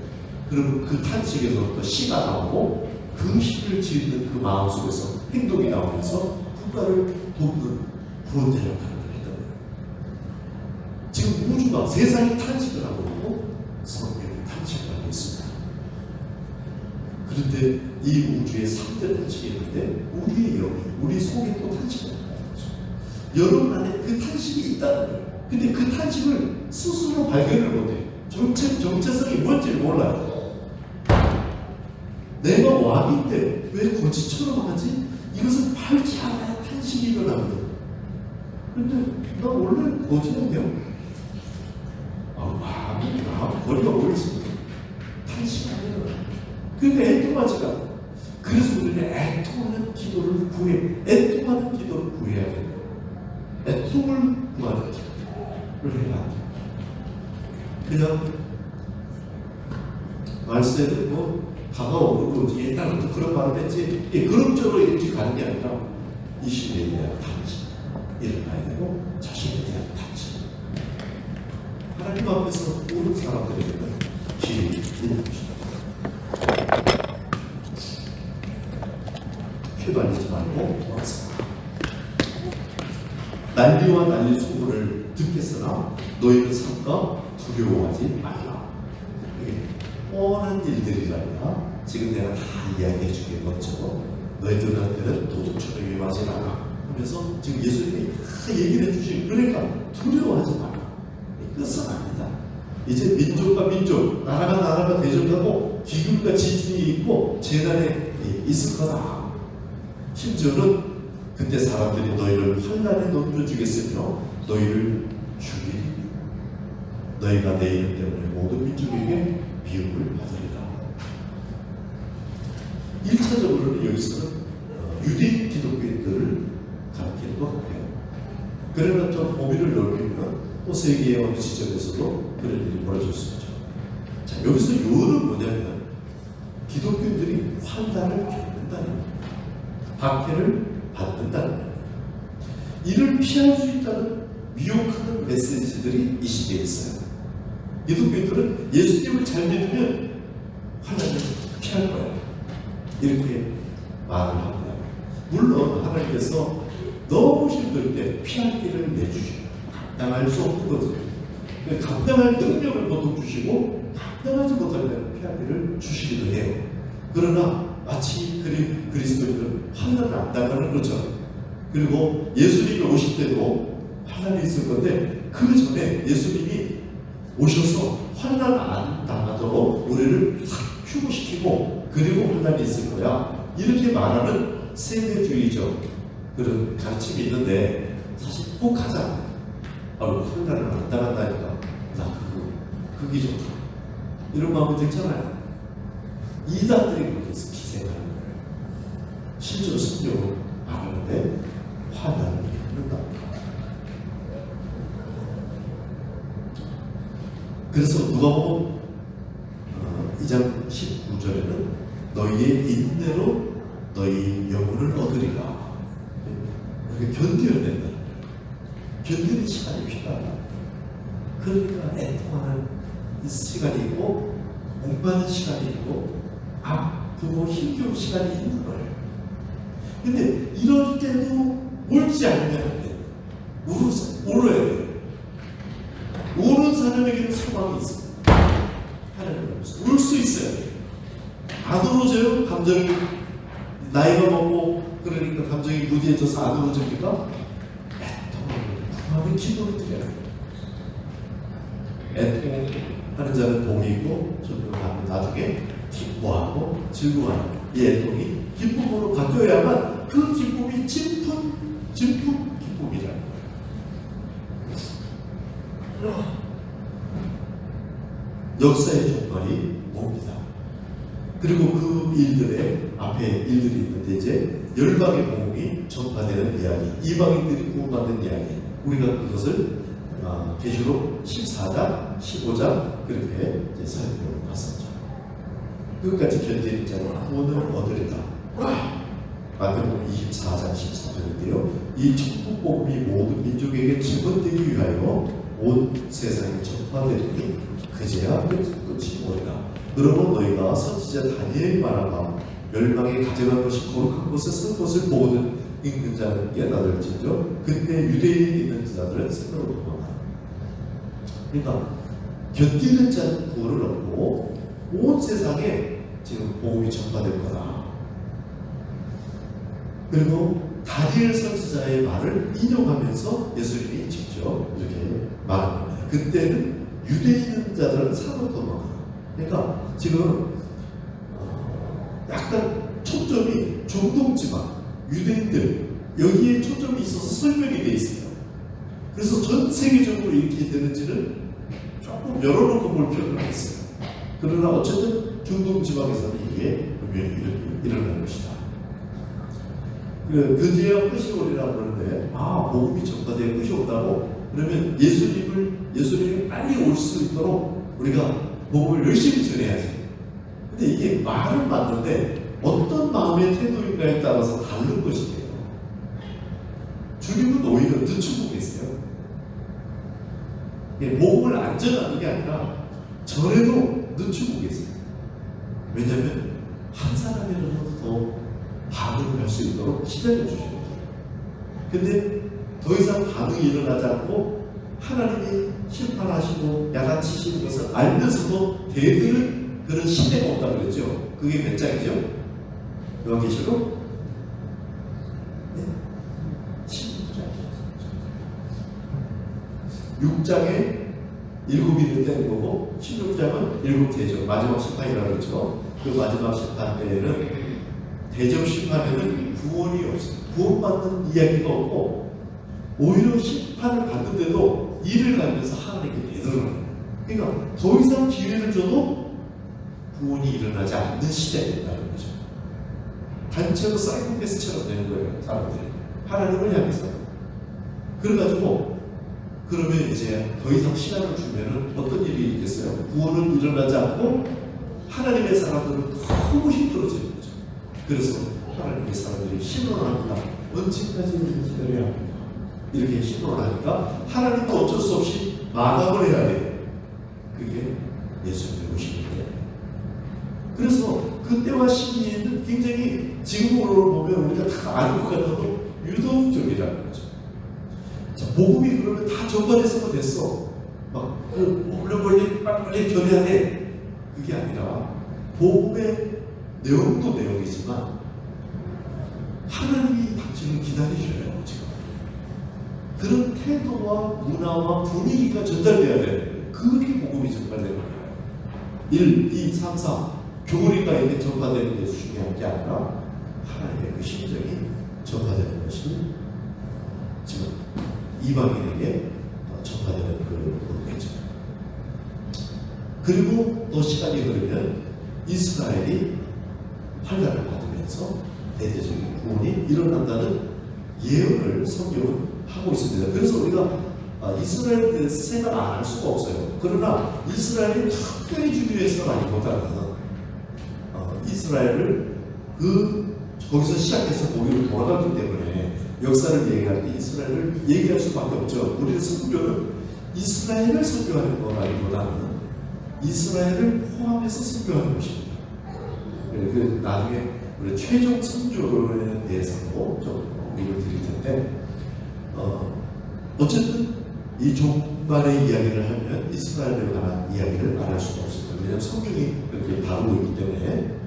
그러면 그 탄식에서 또 씨가 나오고 그 씨를 짓는 그 마음 속에서 행동이 나오면서 국가를 돕는 구원자 역할을 했던 거예요. 지금 우주가 세상이 탄식을 하고 있고 성경이 탄식을 하고 있습니다. 그런데 이 우주에 3대 탄식이 있는데 우리의 영이 우리 속에 또 탄식을 한다는 거죠. 여러분 안에 그 탄식이 있다는 거예요. 근데 그 탄식을 스스로 발견을 못해요. 정체성이 뭔지를 몰라요. 내가 왕인데 왜 거지처럼 하지? 이것을 팔지 않아야 탄식이 일어나거든. 근데 나 원래 거지는요. 거리가 멀지. 탄식이 안 일어나. 그러니까 애통하지가 않아. 그래서 우리는 애통하는 기도를 애통하는 기도를 구해야 돼요. 애통을 구하는 기도를 해야 돼요. 그냥 말세는 다가오는 거지. 옛날부터 그런 말을 했지. 그런쪽으로 이렇게 가는 게 아니라 이 시대에 대한 탄식 일어나야 되고 자신에 대한 탄식. 하나님 앞에서 모든 사람들에게는 길이 있는 것이다. 휘발리지 말고 돌아서 난리와 난리 소문을 듣겠으나 너희는 삼가 두려워하지 말라. 이게 뻔한 일들이라니까 지금 내가 다 이야기해 주겠죠. 너희들한테는 도둑처럼 임하지 않아 하면서 지금 예수님이 다 얘기를 해주시고, 그러니까 두려워하지 마라. 끝은 아니다. 이제 민족과 민족, 나라가 나라가 대적하고 기근과 지진이 있고 재난에 있을 거다. 심지어는 그때 사람들이 너희를 환난에 넘겨주겠으며 너희를 죽이리. 너희가 내 이름 때문에 모든 민족에게 미움을 받으리라. 1차적으로는 여기서는 유대인 기독교인들을 가르치는 것 같아요. 그러나 좀 범위를 넓히면 또 세계의 어느 지점에서도 그런 일이 벌어질 수 있죠. 자, 여기서 요는 뭐냐면 기독교인들이 환난을 겪는다는 거예요. 박해를 받는다는 거예요. 이를 피할 수 있다는 미혹하는 메시지들이 이 시대에 있어요. 기독교인들은 예수님을 잘 믿으면 환난을 피할 거예요. 이렇게 말을 합니다. 물론 하나님께서 너무 힘들 때 피할 길을 내주시고 감당할 수 없는 것을 감당할 능력을 보통 주시고 감당하지 못할 때는 피할 길을 주시기도 해요. 그러나 마치 그리스도인들은 환난을 안 당하는 것처럼, 그리고 예수님이 오실 때도 환난이 있을 건데 그 전에 예수님이 오셔서 환난 안 당하도록 우리를 싹 휴무시키고 그리고 환난이 있을 거야, 이렇게 말하는 세대주의적 그런 가르침이 있는데 사실 꼭 하잖아요. 환난을 안 당한다니까 나 그게 좋다 이런 마음이 들잖아요. 이단들이 그렇게 해서 기생하는 거예요. 실제로 성경은 말하는데 환난을 겪는다. 그래서 누가복음 2장 19절에는 너희의 인내로 너희 영혼을 얻으리라. 그렇게 견뎌야 된다. 견디는 시간이 필요하다. 그러니까 애통하는 시간이 있고 공부하는 시간이 있고 아프고 힘겨운 시간이 있는 거예요. 근데 이럴 때도 울지 않으면 안 돼요. 울어야 돼요. 우는 사람에게는 소망이 있습니다. 하나님 울 수 있어요. 안 울어져요? 감정이 나이가 먹고 그러니까 감정이 무디해져서 안 울어집니까? 애통하는 기도를 드려야 돼요. 애통하는 자는 복이 있고 나중에 기뻐하고 즐거워하는 이 애통이 기쁨으로 바뀌어야만 그 기쁨이 진품 기쁨이라는 거예요. 역사의 종말이 옵니다. 그리고 그 일들의 앞에 일들이 있는데 이제 열방의 복음이 전파되는 이야기, 이방인들이 구원받는 이야기, 우리가 그것을 계시록 14장, 15장 그렇게 이제 살펴봤었죠. 끝까지 견디는 자는 구원을 얻으리라. 마태복음 24장 14절인데요. 이 천국 복음이 모든 민족에게 증언되기 위하여 온 세상에 전파되리니 그제야 끝이 오리라. 그러므로 너희가 선지자 다니엘이 말하다 멸망에 가져간 것이 거룩한 곳에 쓴 것을 보거든 읽는 자는 깨달을지죠. 그때 유대인이 있는 자들은 생각을 도망하라. 그러니까 견디는 자는 구원을 얻고 온 세상에 지금 복음이 전파될 거다. 그리고 다니엘 선지자의 말을 인용하면서 예수님이 직접 이렇게 말합니다. 그때는 유대인 있는 자들은 산으로 도망가라. 그러니까 지금 약간 초점이 중동지방 유대인들 여기에 초점이 있어서 설명이 돼 있어요. 그래서 전 세계적으로 이렇게 되는지는 조금 열어놓고 볼 필요가 있어요. 그러나 어쨌든 중동지방에서는 이게 분명히 일어날 것이다. 그 뒤에 끝이 오리라고 그러는데 복음이 전파되어 끝이 온다고 그러면 예수님이 빨리 올 수 있도록 우리가 복음을 열심히 전해야지. 근데 이게 말은 맞는데 어떤 마음의 태도인가에 따라서 다른 것이에요. 주님은 오히려 늦추고 계세요. 복음을 안 전하는 게 아니라 전에도 늦추고 계세요. 왜냐하면 한 사람이라도 더 반응을 할 수 있도록 기다려 주시는 거예요. 근데 더 이상 반응이 일어나지 않고 하나님이 심판하시고 야단치시는 것을 알면서도 대들은 그런 시대가 온다고 그랬죠. 그게 몇 장이죠? 요한계시록 6장에 7일을 떼는 거고 16장은 7대죠. 마지막 심판이라고 그랬죠. 그 마지막 심판 때에는 대접 심판에는 구원이 없어요. 구원받는 이야기가 없고 오히려 심판을 받는데도 이를 갈면서 하나님께 되돌아가요. 그러니까 더 이상 기회를 줘도 구원이 일어나지 않는 시대에 있다는 거죠. 단체로 사이코패스처럼 되는 거예요. 사람들이 하나님을 향해서. 그래가지고 그러면 이제 더 이상 시간을 주면은 어떤 일이 있겠어요? 구원은 일어나지 않고 하나님의 사람들은 너무 힘들어지는 거죠. 그래서 하나님의 사람들이 신론을 합니다. 언제까지 기다려야 합니까? 이렇게 신론을 하니까 하나님도 어쩔 수 없이 마감을 해야 돼요. 그게 예수님의 오시는데. 그래서 그때와 시기에는 굉장히 지금으로 보면 우리가 다 아는 것 같아도 유동적이라는 거죠. 자, 복음이 그러면 다 전달했으면 됐어. 막 빨리 전해야 돼. 그게 아니라 복음의 내용도 내용이지만 하나님이 당신을 기다리셔요. 지금 그런 태도와 문화와 분위기가 전달돼야 돼. 그게 복음이 전달되는 거예요. 1, 2, 3, 4 교우리가에게 전파되는 것이 중요한 게 아니라 하나님의 그 심정이 전파되는 것이 지금 이방인에게 전파되는 그런 거겠죠. 그리고 또 시간이 흐르면 이스라엘이 환란을 받으면서 대대적인 구원이 일어난다는 예언을 성경은 하고 있습니다. 그래서 우리가 이스라엘에 생각 안 할 수가 없어요. 그러나 이스라엘이 특별히 주기 위해서는 아니보다는 이스라엘을 거기서 시작해서 거기로 돌아갔기 때문에 역사를 얘기할 때 이스라엘을 얘기할 수밖에 없죠. 우리는 선교는 이스라엘을 선교하는 거라기보다는 이스라엘을 포함해서 선교하는 것입니다. 그 나중에 우리 최종 선교에 대해서도 좀 얘기를 드릴 텐데 어쨌든 이 종말의 이야기를 하면 이스라엘에 관한 이야기를 안 할 수가 없습니다. 왜냐하면 성경이 그렇게 다루고 있기 때문에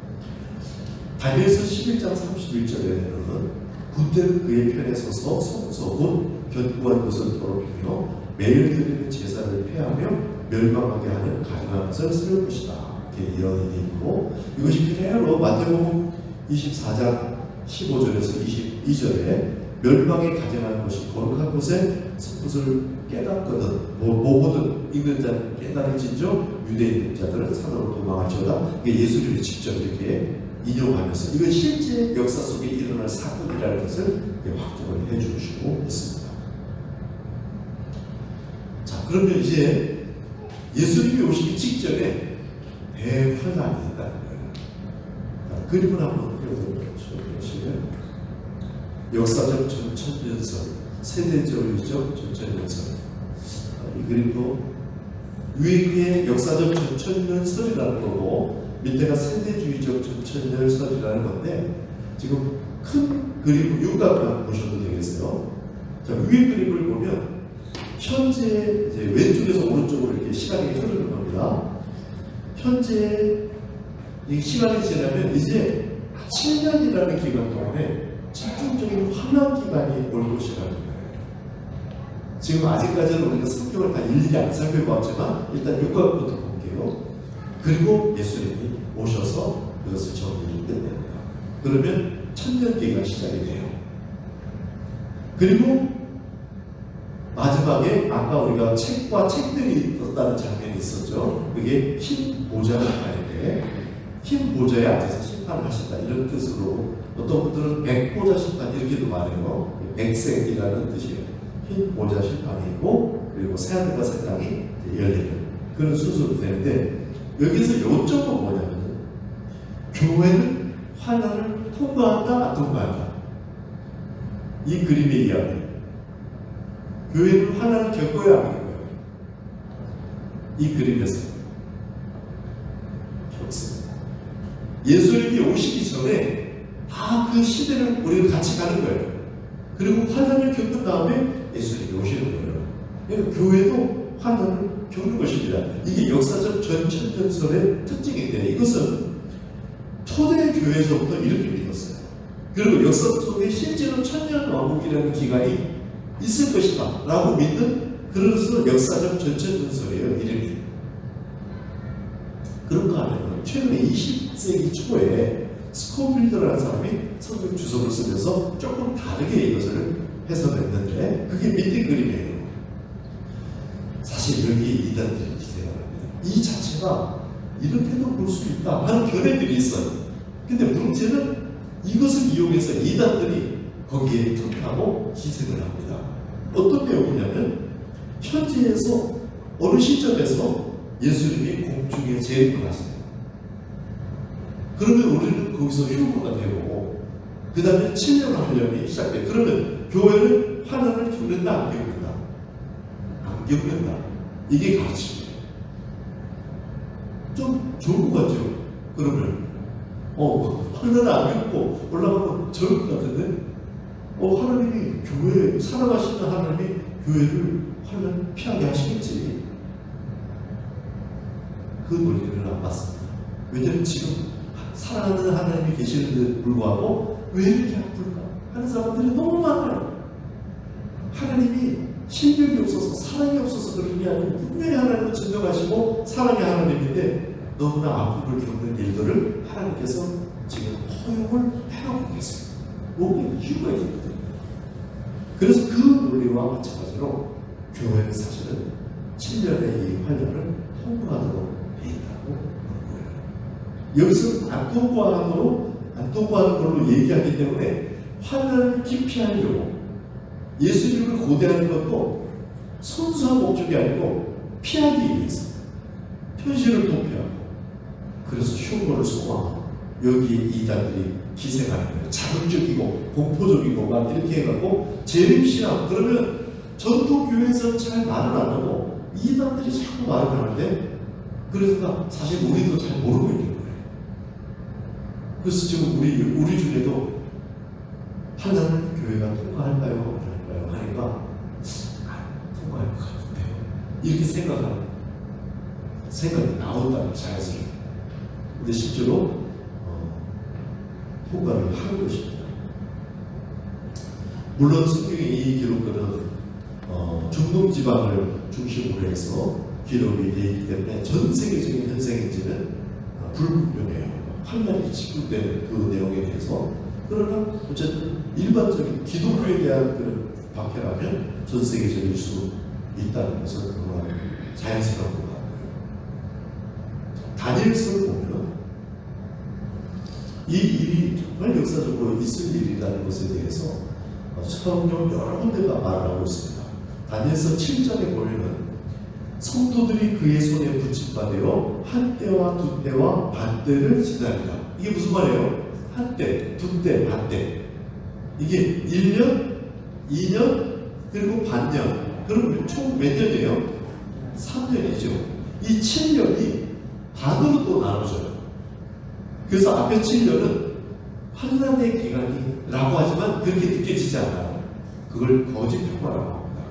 다니엘서 11장 31절에는 군대는 그의 편에 서서 성소곧 견고한 것을 더럽히며 매일 드리는 제사를 폐하며 멸망하게 하는 가증한 것을 쓸 것이다. 이렇게 예언이 있고 이것이 그대로 마태복음 24장 15절에서 22절에 멸망에 가증한 것이 거룩한 곳에 섭것을 깨닫거든 보거든 읽는 자는 깨달을진저 유대인 자들은 산으로 도망할지어다. 이게 예수님이 직접 이렇게 인용하면서 이건 실제 역사 속에 일어날 사건이라는 것을 확정을 해주시고 있습니다. 자, 그러면 이제 예수님이 오시기 직전에 대환란이 있다는 거예요. 자, 그림을 한번 그려보시면 역사적 전천년설, 세대적이죠 전천년설. 이 그림도 위에 역사적 전천년설이라는 거고 밑에가 세대주의적 전천년설이라는 건데 지금 큰 그림 윤곽만 보셔도 되겠어요. 자, 위에 그림을 보면 현재 이제 왼쪽에서 오른쪽으로 이렇게 시간이 흐르는 겁니다. 현재 이 시간이 지나면 이제 7년이라는 기간 동안에 집중적인 환란 기간이 올 것이라는 거예요. 지금 아직까지는 우리가 성경을 다 일일이 안 살펴봤지만 일단 육각부터 볼게요. 그리고 예수님이 오셔서 그것을 정리를 끝냅니다. 그러면 천년기가 시작이 돼요. 그리고 마지막에 아까 우리가 책과 책들이 떴다는 장면이 있었죠. 그게 흰 보좌가 아닌데 흰 보좌에 앉아서 심판을 하신다 이런 뜻으로 어떤 분들은 백보좌 심판 이렇게도 말해요. 백색이라는 뜻이에요. 흰 보좌 심판이 있고 그리고 새하늘과 새 땅이 열리는 그런 순서로 되는데 여기서 요점은 뭐냐면 교회는 환난을 통과한다 안 통과한다 이 그림의 이야기. 교회는 환난을 겪어야 하는 거예요. 이 그림에서 겪습니다. 예수님이 오시기 전에 다 그 시대를 우리가 같이 가는 거예요. 그리고 환난을 겪은 다음에 예수님이 오시는 거예요. 그러니까 교회도 환난을 겪는 것입니다. 이게 역사적 전천년설의 특징인데 이것은 초대 교회에서부터 이렇게 믿었어요. 그리고 역사 속에 실제로 천년왕국이라는 기간이 있을 것이다 라고 믿는 그래서 역사적 전천년설이에요. 이름이. 그런가 하면 최근에 20세기 초에 스코필드라는 사람이 성경 주석을 쓰면서 조금 다르게 이것을 해석했는데 그게 밑에 그림이에요. 사실 여기 이단들이 기세가 납니다. 이 자체가 이렇게도 볼 수 있다 하는 견해들이 있어요. 근데 문제는 이것을 이용해서 이단들이 거기에 투표하고 기생을 합니다. 어떤 내용이냐면 현지에서 어느 시점에서 예수님이 공중에 재림을 하세요. 그러면 우리는 거기서 휴거가 되고 그 다음에 7년 환란이 시작돼요. 그러면 교회는 환란을 겪는다 안 겪는다? 안 겪는다. 이게 가르침이에요. 좀 좋은 것 같죠? 그러면 환란을 안 겪고 올라가면 좋을 것 같은데 하나님이 교회 살아가시는 하나님이 교회를 환란 피하게 하시겠지. 그 논리는 안 맞습니다. 왜냐하면 지금 사랑하는 하나님이 계시는데 불구하고 왜 이렇게 아플까 하는 사람들이 너무 많아요. 하나님이 신경이 없어서 사랑이 없어서 그런 게 아니고 분명히 하나님은 진정하시고 사랑의 하나님인데 너무나 아픔을 겪는 일들을 하나님께서 지금 허용을 해놓고 계세요. 뭔가 이유가 있거든요. 그래서 그 논리와 마찬가지로 교회는 사실은 7년의 이 환란을 통과하도록 돼 있다고 하는 거예요. 여기서 안 통과하는 걸로 얘기하기 때문에 환란을 기피하려고 예수님을 고대하는 것도 순수한 목적이 아니고 피하기 위해서 현실을 도피하고 그래서 흉노를 소망하고 여기에 이단들이 기생하는 거예요. 자극적이고 공포적이고 막 이렇게 해갖고 재림신앙 그러면 전통교회에서는 잘 말을 안 하고 이단들이 자꾸 말을 하는데 그러니까 사실 우리도 잘 모르고 있는 거예요. 그래서 지금 우리 중에도 환란을 교회가 통과할까요? 안 할까요? 하니까 통과할 것 같은데 이렇게 생각이 나온다는 자연스럽게. 근데 실제로 통과를 하는 것입니다. 물론 성경의 이 기록들은 중동 지방을 중심으로 해서 기록이 되어 있기 때문에 전 세계적인 현상인지는 불분명해요. 환란이 집중되는 그 내용에 대해서. 그러나 어쨌든 일반적인 기독교에 대한 그런 박해라면 전 세계적일 수 있다는 것은 그거는 자연스러운 것 같고요. 다니엘서를 보면 이 일이 정말 역사적으로 있을 일이라는 것에 대해서 성경 여러 군데가 말을 하고 있습니다. 다니엘서 7장에 보면은 성도들이 그의 손에 붙임받아 한때와 두때와 반때를 지나리라. 이게 무슨 말이에요? 한때, 두때, 반때. 이게 1년, 2년, 그리고 반년. 그럼 총 몇 년이에요? 3년이죠. 이 7년이 반으로 또 나눠져요. 그래서 앞에 7년은 환난의 기간이라고 하지만 그렇게 느껴지지 않아요. 그걸 거짓 평화라고 합니다.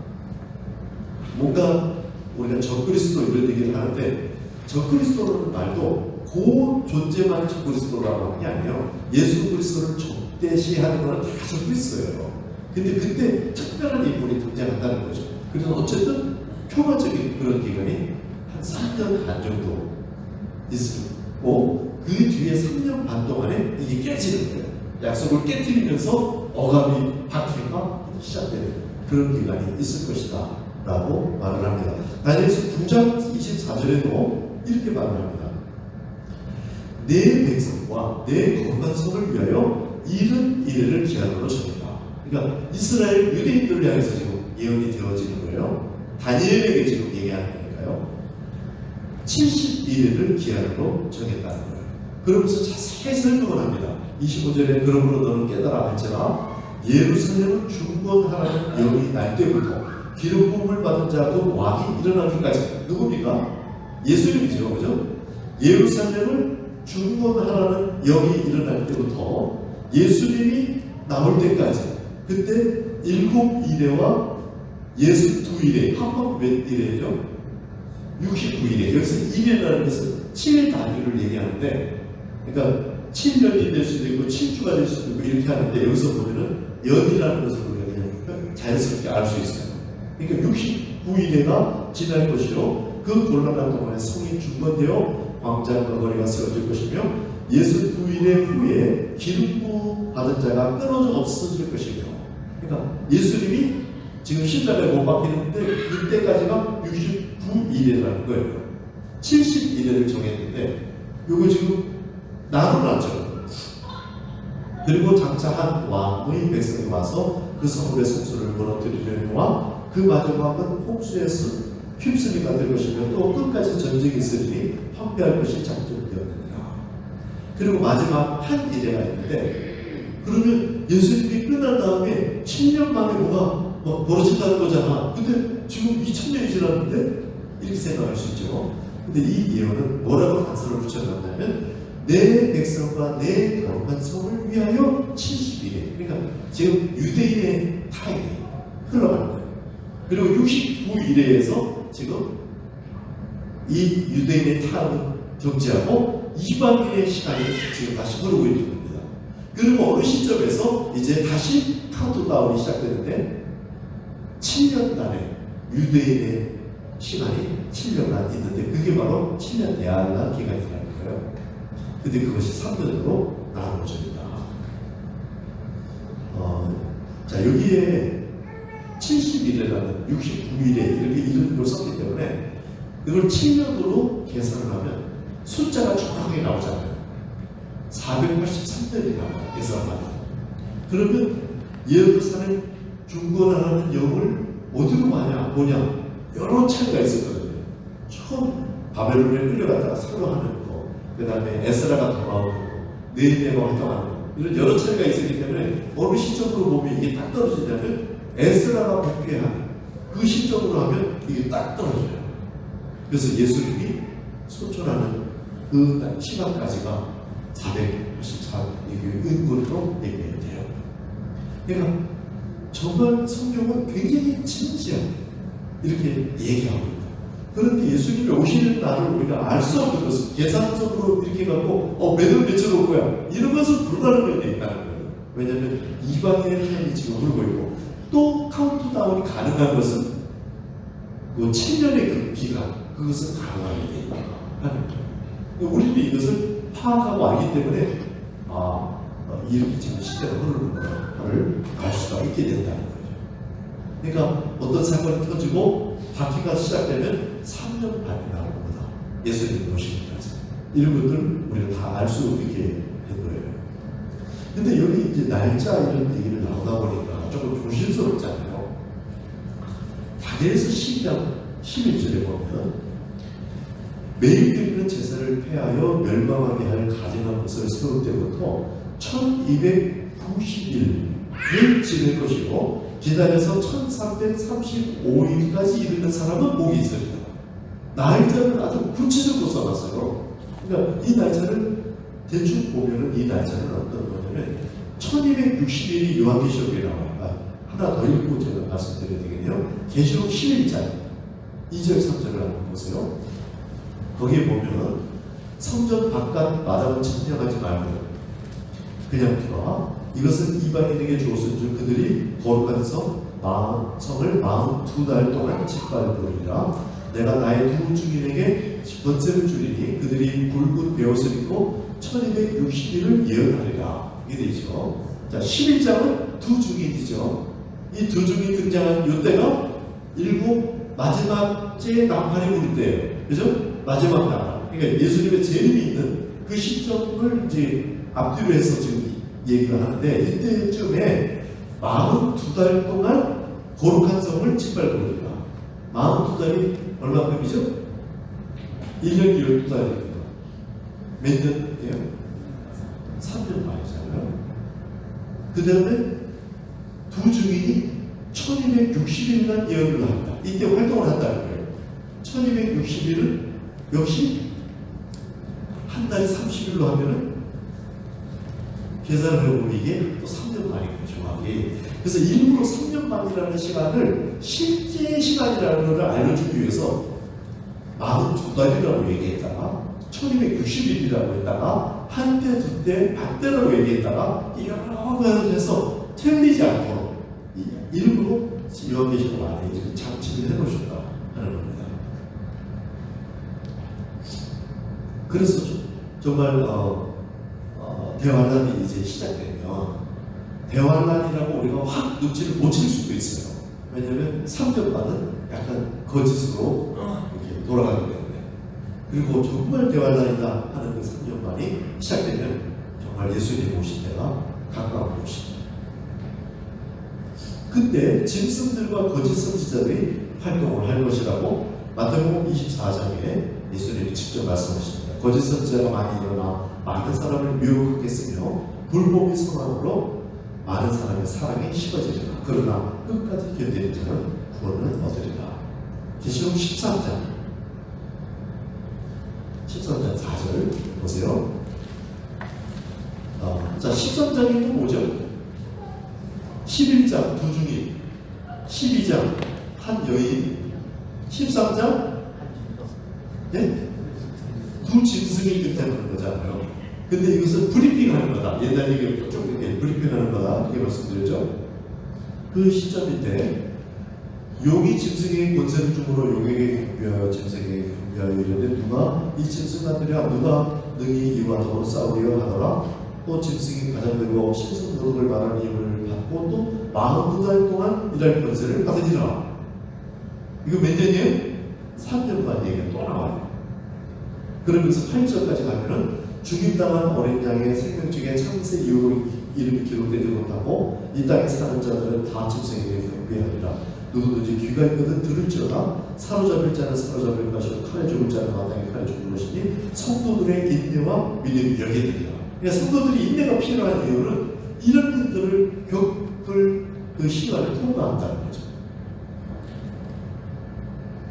뭔가 우리가 적그리스도 이런 얘기를 하는데 적그리스도라는 말도 그 존재만 적그리스도라고 하는 게 아니에요. 예수 그리스도를 적대시하는 건 다 적그리스도예요. 근데 그때 특별한 인물이 등장한다는 거죠. 그래서 어쨌든 평화적인 그런 기간이 한 3년 반 정도 있고 그 뒤에 3년 반 동안에 이게 깨지는 거예요. 약속을 깨뜨리면서 억압이 박해가 시작되는 그런 기간이 있을 것이다 라고 말을 합니다. 다니엘서 9장 24절에도 이렇게 말을 합니다. 내 백성과 내 건강성을 위하여 이른 이래를 기한으로 정했다. 그러니까 이스라엘 유대인들을 향해서 지금 예언이 되어지는 거예요. 다니엘에게 지금 얘기하는 거니까요. 70일을 기한으로 정했다는 거예요. 그러면서 자세히 설명을 합니다. 25절에 그러므로 너는 깨달아 알지라 예루살렘은 중건하라는 영이 날 때부터 기름 부음을 받은 자 곧 왕이 일어나기까지. 누굽니까? 예수님이죠. 그죠? 예루살렘을 중건하라는 영이 일어날 때부터 예수님이 나올 때까지, 그때 7일에와 62일에, 합법 몇 일이죠? 69일에. 여기서 1이라는 것은 7일 단위를 얘기하는데, 그러니까 7년이 될 수도 있고 7주가 될 수도 있고 이렇게 하는데, 여기서 보면은 연이라는 것을 우리가 그냥 자연스럽게 알 수 있어요. 그러니까 69일에가 지날 것이요, 그 곤란한 동안에 성이 중건되어 광장과 거리가 세워질 것이며, 69일의 후에 기름 받은 자가 끊어져 없어질 것이며, 그러니까 예수님이 지금 십자가에 못 박히는데 그때까지가 69일이라는 거예요. 70일을 정했는데 요거 지금 나눠놨죠. 그리고 장차 한 왕의 백성이 와서 그 성읍의 성소를 무너뜨리려니와 그 마지막은 홍수에서 휩쓸리가 될 것이며 또 끝까지 전쟁이 있으니 황폐할 것이 작정되었느니라. 그리고 마지막 한 일회가 있는데, 그러면 예수님이 끝난 다음에 7년 만에 뭐가 벌어진다는 거잖아. 근데 지금 2000년이 지났는데? 이렇게 생각할 수 있죠. 근데 이 예언은 뭐라고 단서를 붙여놨냐면, 내 백성과 내 거룩한 성을 위하여 70일에, 그러니까 지금 유대인의 타임이 흘러가는 거예요. 그리고 69일에서 지금 이 유대인의 타임은 정지하고 이방인의 시간이 지금 다시 흐르고 있는 겁니다. 그리고 어느 시점에서 이제 다시 카운트다운이 시작되는데, 7년간의 유대인의 시간이 7년간 있는데, 그게 바로 7년 대안한 기간이라는 거예요. 근데 그것이 3년으로 나눠집니다. 자, 여기에 70일이라는 69일에 이렇게 이름을 썼기 때문에 이걸 7년으로 계산을 하면 숫자가 정확하게 나오잖아요. 483년이 나와요. 계산하면. 그러면 예루살렘 중건하는 영을 어디로 뭐냐 여러 차례가 있었거든요. 처음 바벨론에 끌려갔다가 사로하는 거, 그 다음에 에스라가 돌아오는 거, 느헤미야가 활동하는 거, 이런 여러 차례가 있었기 때문에 어느 시점으로 보면 이게 딱 떨어지냐면 에스라가 복귀한 그 시점으로 하면 이게 딱 떨어져요. 그래서 예수님이 소천하는 그 시간까지가 484 은근으로 얘기해야 돼요. 그러니까 정말 성경은 굉장히 진지하게 이렇게 얘기하고 있다. 그런데 예수님이 오시는 날을 우리가 알 수 없는 것은 계산적으로 이렇게 갖고 몇월 며칠 올 거야 이런 것은 불가능하게 되어 있다는 거예요. 왜냐하면 이방인의 타임이 지금 흐르고 있고, 또 카운트다운이 가능한 것은 그 7년의 그 기간, 그것은 가능하게 되어 있다 하는 거예요. 우리는 이것을 파악하고 알기 때문에 이렇게 지금 시대가 흐르는 것을 알 수가 있게 된다는 거죠. 그러니까 어떤 사건이 터지고 바퀴가 시작되면 3년 반이 나옵니다. 예수님 오시기까지. 이런 것들 우리가 다 알 수 있게 된 거예요. 근데 여기 이제 날짜 이런 얘기를 나오다 보니까 조금 조심스럽잖아요. 다니엘서 12장 11절에 보면, 매일 드리는 제사를 폐하여 멸망하게 할 가증한 것을 세울 때부터 1290일을 지낼 것이고, 기다려서 1335일까지 이르는 사람은 복이 있습니다. 날짜를 아주 구체적으로 써놨어요. 그러니까 이 날짜를 대충 보면은 이 날짜는 어떤 거냐면 1260일이 요한계시록에 나와요. 하나 더 읽고 제가 말씀드려야 되겠네요. 계시록 11장 2절 3절을 한번 보세요. 거기에 보면 성전 바깥 마당을 점령하지 말고 그냥 들어와. 이것은 이방인에게 주었은즉 그들이 거룩한 성을 42달 동안 짓밟으리라. 내가 나의 두 증인에게 번제를 주리니 그들이 굵은 베옷을 입고 1260일을 예언하리라. 이게 되죠. 자, 11장은 두 증인이죠. 이 두 증인이 등장한 이때가 일곱 마지막 째 나팔이 부를 때예요. 그죠? 마지막 나팔. 그러니까 예수님의 재림이 있는 그 시점을 이제 앞뒤로 해서 지금 얘기를 하는데, 이때쯤에 42달 동안 거룩한 성을 짓밟으리라. 42달이 얼마큼이죠? 1년이 12달입니다. 몇 년이에요? 3년 반이잖아요. 그 다음에 두 증인이 1260일간 예언을 한다. 이때 활동을 한다는 거예요. 1260일을 역시 한 달에 30일로 하면은 계산을 해보면 이게 또 3년 만이에요, 정확히. 그래서 일부러 3년 만이라는 시간을 실제 시간이라는 것을 알려주기 위해서 42달이라고 얘기했다가 1260일이라고 했다가 한때 두때 반대라고 얘기했다가 여러 가지 해서 틀리지 않도록 일부러 요한계시록 안에 이렇게 장치를 해놓으셨다 하는 겁니다. 그래서 정말 대환란이 이제 시작되면 대환란이라고 우리가 확 눈치를 못 챌 수도 있어요. 왜냐하면 3년간은 약간 거짓으로 이렇게 돌아가기 때문에. 그리고 정말 대환란이다 하는 그 3년만이 시작되면 정말 예수님이 오실 때가 가까운 것이죠. 그때 짐승들과 거짓 선지자들이 활동을 할 것이라고 마태복음 24장에 예수님이 직접 말씀하십니다. 거짓 선지자가 많이 일어나 많은 사람을 미혹하겠으며 불법의 선악으로 많은 사람의 사랑이 식어지리라. 그러나 끝까지 견디는 자는 구원을 얻으리라. 계시록 13장 4절 보세요. 자, 13장이 뭐죠? 11장 두 중인, 12장 한 여인, 13장 네? 두 짐승이 뜻하는 거잖아요. 근데 이것은 브리핑하는 거다. 옛날 얘기 좀 브리핑하는 거다. 이렇게 말씀드렸죠. 그 시점인데 용이 짐승에게 권세를 주므로 용에게 경배하여 짐승에게 경배하여 이르되 누가 이 짐승아들이야 누가 능히 이와 더불어 싸우려 하더라. 또 짐승이 가장 되고 신성노릇을 말하는 힘을 받고 또 42달 동안 일할 권세를 받으리라. 이거 몇 년이에요? 3년간 얘기가 또 나와요. 그러면서 8절까지 가면은 죽임당한 어린 양의 생명중에 창세 이후로 이름이 기록되지 못하고 이 땅에 사는 자들은 다 짐승에게 경배하리라. 누구든지 귀가 있거든 들을지어다. 사로잡을 자는 사로잡을 것이요 칼에 죽을 자는 마땅히 칼에 죽을 것이니 성도들의 인내와 믿음이 여기에들이라. 그러니까 성도들이 인내가 필요한 이유는 이런 일들을 겪을 그 시간을 통과한다는 거죠.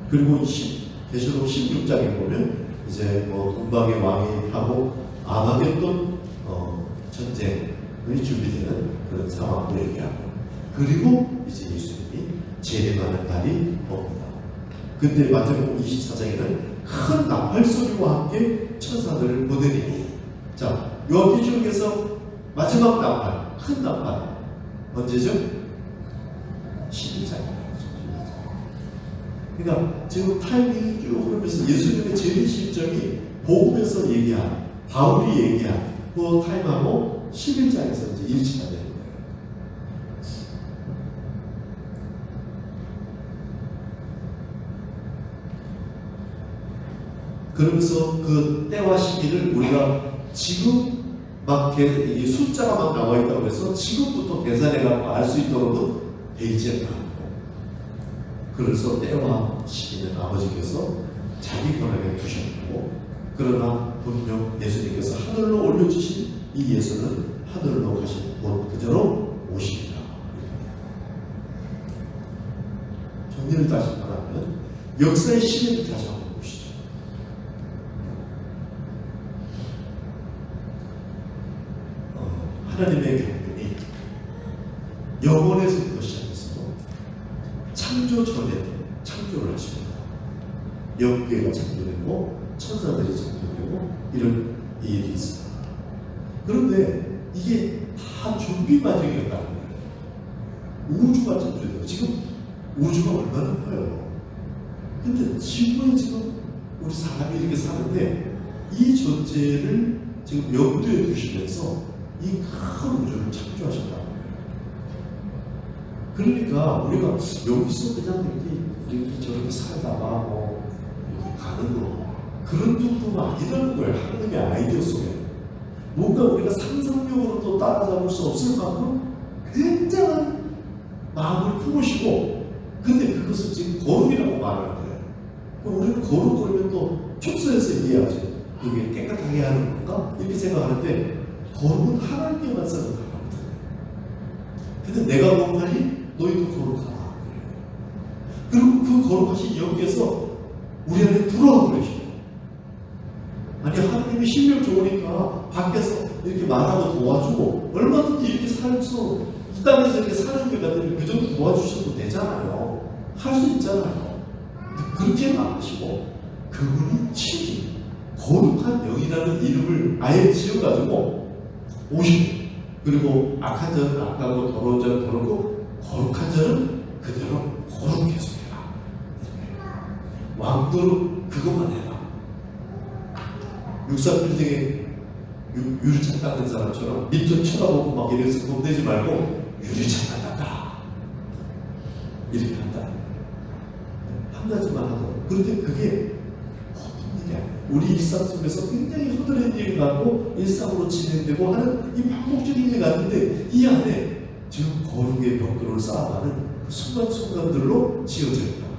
그리고 계시록 16장에 보면 이제 뭐 동방의 왕이 하고 아마겟돈 전쟁이 준비되는 그런 상황을 얘기하고, 그리고 이제 예수님이 재림하는 날이 옵니다. 그때 마태복음 24장에는 큰 나팔 소리와 함께 천사들을 보내리니, 자 요한계시록에서 마지막 나팔, 큰 나팔 언제죠? 12장이에요. 그러니까 지금 타이밍이 쭉 흐르면서 예수님의 재림 실정이 복음에서 얘기한, 바울이 얘기한 그 타임하고 11장에서 이제 일치가 되는 거예요. 그러면서 그 때와 시기를 우리가 지금 막 이 숫자가 막 나와 있다고 해서 지금부터 계산해갖고 알 수 있도록은 돼 있지 않고, 그래서 때와 시기는 아버지께서 자기 권한에 두셨고, 그러나 분명 예수님께서 하늘로 올려주신 이 예수는 하늘로 가신 곧 그대로 오십니다. 정리를 다시 말하면 역사의 시계를 다시 한번 보시죠. 하나님의 경륜이 영원에서부터 시작해서 창조 전에 창조를 하십니다. 영계가 창조되고 천사들이 창조되고 이런 일이 있습니다. 그런데 이게 다 준비 과정이었다는 거예요. 우주가 창조돼요. 지금 우주가 얼마나 커요. 근데 지구에 지금 우리 사람이 이렇게 사는데 이 존재를 지금 염두에 두시면서 이 큰 우주를 창조하셨다는 거예요. 그러니까 우리가 여기서 그냥 이렇게 저렇게 살다가 뭐 이렇게 가는 거, 그런 정도가 아니라는 거예요. 하나님의 아이디어 속에 뭔가 우리가 상상력으로 또 따라잡을 수 없을 만큼 굉장한 마음을 품으시고, 근데 그것을 지금 거룩이라고 말하는 거예요. 그럼 우리는 거룩 그러면 또 축소해서 이해하죠. 이게 깨끗하게 하는 건가? 이렇게 생각하는데 거룩은 하나님께만 쓰는 단어거든요. 근데 내가 거룩하니 너희도 거룩하다. 그리고 그 거룩하신 영께서 우리 안에 들어와 버리시고, 하나님이 힘을 좋으니까 밖에서 이렇게 말하고 도와주고 얼마든지 이렇게 살수 이 땅에서 이렇게 사는 것 같으면 그 정도 도와주셔도 되잖아요. 할 수 있잖아요. 그렇게는 안 하시고 그분이 친히 거룩한 영이라는 이름을 아예 지어가지고 오시고, 그리고 악한 자는 악하고 더러운 자는 더럽고 거룩한 자는 그대로 거룩히 해라. 왕도로 그것만 해라. 육사빌딩에 유리창 닦는 사람처럼 밑을 쳐다보고 막 이래서 겁내지 말고 유리창만 닦아라. 이렇게 한다. 한 가지만 하고. 그런데 그게 어떤 일이 아니에요. 우리 일상 속에서 굉장히 허드렛 일이 가고 일상으로 진행되고 하는 이 반복적인 일 같은데 이 안에 지금 거룩의 벽돌을 쌓아가는 그 순간순간들로 지어져 있다.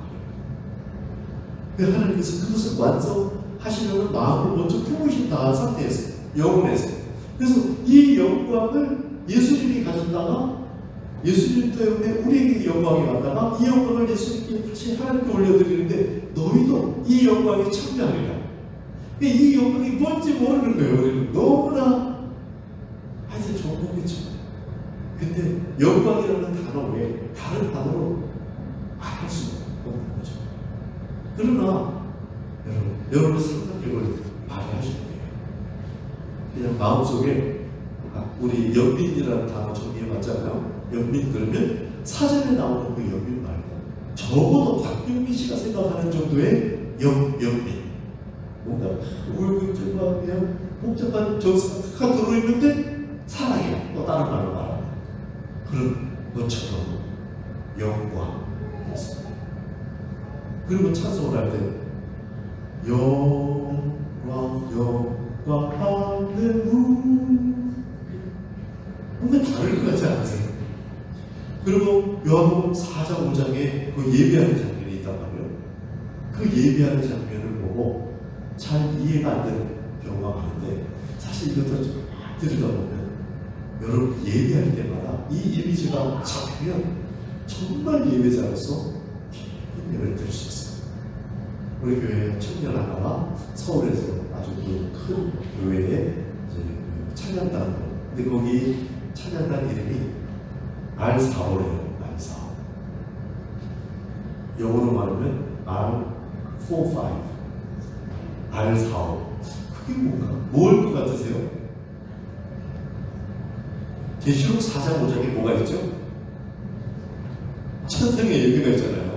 하나님께서 그것을 완성하시려는 마음을 먼저 품으신다 상태에서, 영혼에서. 그래서 이 영광을 예수님이 가졌다가 예수님 때문에 우리에게 영광이 왔다가 이 영광을 예수님께 다시 하나님께 올려드리는데 너희도 이 영광에 참여하리라. 이 영광이 뭔지 모르는 거예요. 우리는 너무나 하여튼 좋은 거겠죠. 근데 영광이라는 단어 외에 다른 단어로 말할 수 없는 거죠. 그러나 여러분의 상상력을 발휘하시는 거예요. 그냥 마음속에 우리 연민이라는 단어 정리해봤잖아요. 연민 그러면 사전에 나오는 그 연민 말고 적어도 박병민 씨가 생각하는 정도의 연민, 뭔가 우울증과 그냥 복잡한 정서가 탁 들어있는데 사랑이야. 또 다른 말로 말하는 그런 것처럼 영광이었습니다. 그리고 찬송을 할 때 영광 할렐루야 뭔가 다를 것 같지 않으세요? 그리고 요한복음 4장 5장에 그 예배하는 장면이 있단 말이에요. 그 예배하는 장면을 보고 잘 이해가 안 되는 경우가 많은데 사실 이것도 좀 들여다보면 여러분 예배할 때마다 이 이미지가 잡히면 정말 예배자로서 깊은 예배를 드릴 수 있어요. 우리 교회 청년 하나가 서울에서 아주 큰 교회에 찬양단, 근데 거기 찬양단 이름이 R45래요. R45. 영어로 말하면 R45. R45. 그게 뭔가? 뭘 것 같으세요? 계시록 4장 5장에 뭐가 있죠? 천상의 예배가 있잖아요.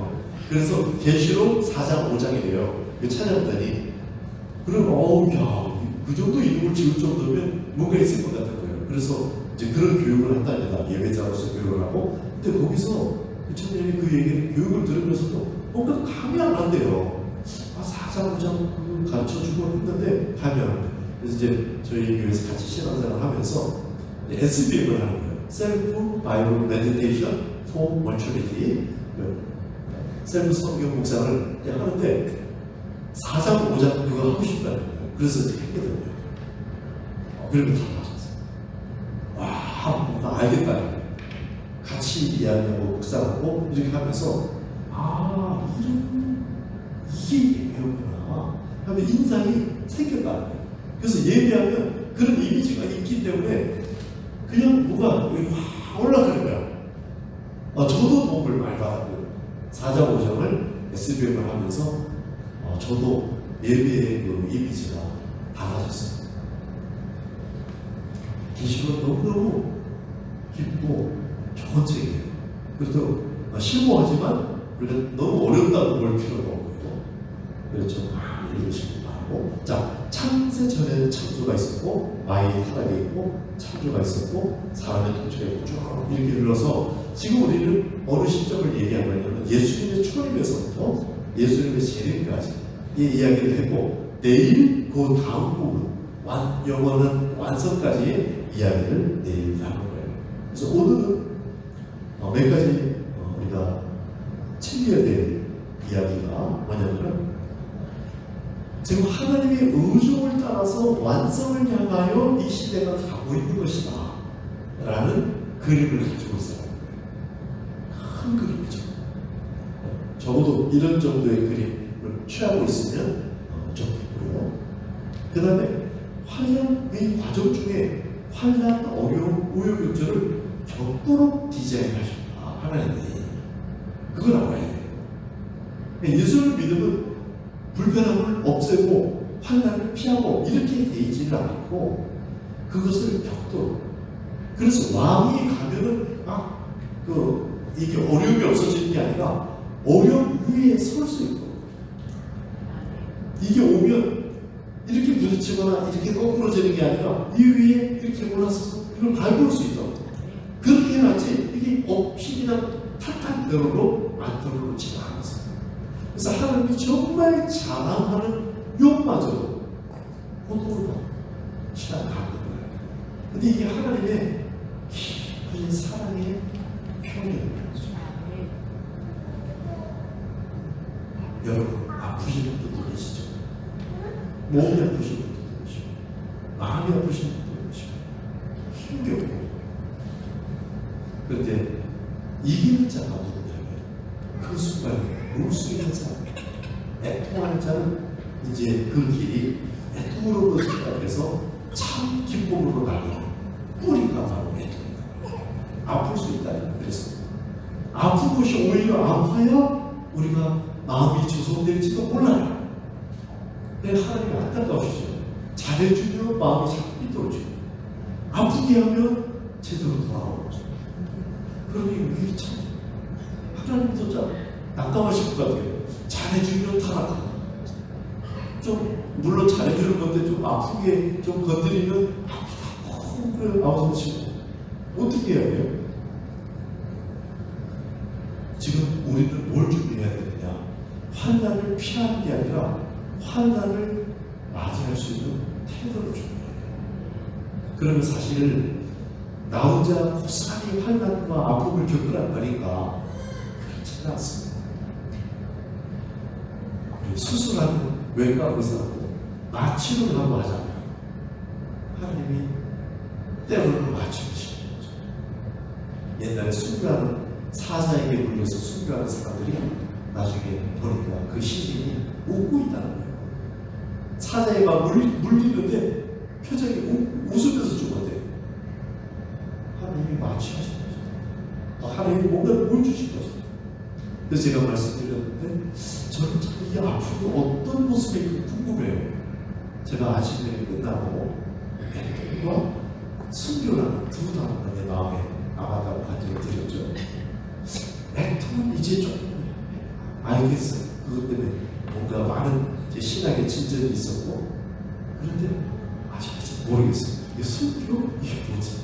그래서 계시록 4장 5장이래요. 그 찬양단이. 그럼 야, 그 정도 이름을 지을 정도면 뭔가 있을 것 같은 거예요. 그래서 이제 그런 교육을 한답니다. 예배자로서 교육을 하고. 근데 거기서 그 청년이 그 얘기를 교육을 들으면서도 뭔가 감이 안 난대요. 4장 5장 가르쳐주고 했는데 감이 안 난대요. 그래서 이제 저희 교회에서 같이 신앙생활을 하면서 SBM을 하는 거예요. 셀프 바이블 메디테이션 포 멀추리티, 셀프 성경 묵상을 하는데 4장 5장 그거 하고 싶다는 거예요. 그래서 이제 했거든요. 그리고 달라졌어요. 와, 뭔가 알겠다는 거예요. 같이 이야기하고 묵상하고 이렇게 하면서 이게 예배였구나 하면 인상이 생겼다는 거예요. 그래서 예배하면 그런 이미지가 있기 때문에 그냥 뭐가 확 올라가는 거야. 저도 도움을 많이 받았고요. 4장 5장을 SBM을 하면서 저도 예배의 그 이미지가 달라졌어요. 계시록 너무너무 깊고 좋은 책이에요. 그래서 실무하지만 우리가 너무 어렵다고 볼 필요가 없고, 그래서 많이 읽으시기 바라고. 자, 창세 전에는 창조가 있었고 마의 타락이 있고 창조가 있었고 사람의 통치가 있고 쭉 이렇게 흘러서 지금 우리는 어느 시점을 얘기하냐면 예수님의 초림에서부터 예수님의 재림까지 이 이야기를 했고 내일 그 다음 부분 영원한 완성까지의 이야기를 내일 나눌 거예요. 그래서 오늘은 몇 가지 우리가 챙겨야 될 이야기가 뭐냐면 지금 하나님의 의중을 따라서 완성을 향하여 이 시대가 가고 있는 것이다 라는 그림을 가지고 있어요. 큰 그림이죠. 적어도 이런 정도의 그림을 취하고 있으면 좋겠고요. 그 다음에 과정 중에 환난, 어려움, 우여곡절을 겪도록 디자인하셨다. 하나님이 그걸 알아야 돼요. 예수를 믿으면 불편함을 없애고 환난을 피하고 이렇게 되지를 않고 그것을 겪도록. 그래서 왕이 가면은 이게 어려움이 없어지는 게 아니라 어려움 위에 설 수 있고, 이게 오면 이렇게 부딪히거나 이렇게 거꾸러지는 게 아니라 이 위에 이렇게 올라서서 이걸 밟을 수 있도록 그렇게 해야지 이게 힘이나 탈탈 대로로 안 들어오지 않았어요. 그래서 하나님이 정말 자랑하는 욕마저도 고통을 받고 시간 가는 거예요. 근데 이게 하나님의 깊은 사랑의 표현이에요. 여러분, 아프신 분도 계시죠? 몸이 아프신 분도 계시고, 마음이 아프신 분도 계시고, 힘겹고. 그런데 이기는 자가 누구냐면 그 순간에 울 수 있는 사람, 애통하는 자는 이제 그 길이 애통으로 생각해서 참 기쁨으로 나가는 뿌리가 바로 애통이다. 아플 수 있다는 거예요. 그래서 아픈 것이 오히려 아파야 우리가 마음이 조성될지도 몰라요. 근데 하나님이 안타까우시죠. 잘해주면 마음이 자꾸 삐뚤어지고, 아프게 하면 제대로 돌아오고. 그러니 우리 참 하나님도 참 낙담하실 것 같아요. 잘해주면 타락하고, 좀 물론 잘해주는 건데 좀 아프게 좀 건드리면 아프다. 그래 아우성치고 어떻게 해야 돼요? 지금 우리는 뭘 준비해야 되느냐? 환난을 피하는 게 아니라 환난을 맞이할 수 있는 태도를 준비해야 돼요. 그러면 사실 나 혼자 고스란히 환난과 아픔을 겪으란 말인가? 그렇지는 않습니다. 수술하는 외과 의사하고 마취를 하고 하잖아요. 하나님이 때로는 마취를 시키는 거죠. 옛날에 순교하는 사자에게 물려서 순교하는 사람들이 나중에 보니까 그 시신이 웃고 있다는 거예요. 사자에 막 물리는데 표정이 웃으면서 죽었대요. 하나님이 마취하신 거죠. 하나님이 뭔가를 보여주신 거죠. 그래서 제가 말씀드렸는데 저는 참 이 앞으로 어떤 모습이 궁금해요. 제가 아침에 끝나고 애통과 순교라는 두 단어가 내 마음에 남았다고 간증을 드렸죠. 애통은 이제 좀 알겠어요. 그것 때문에 뭔가 많은 제 신학의 진전이 있었고, 그런데 아직까지 모르겠어요. 이게 순교? 이게 뭐지?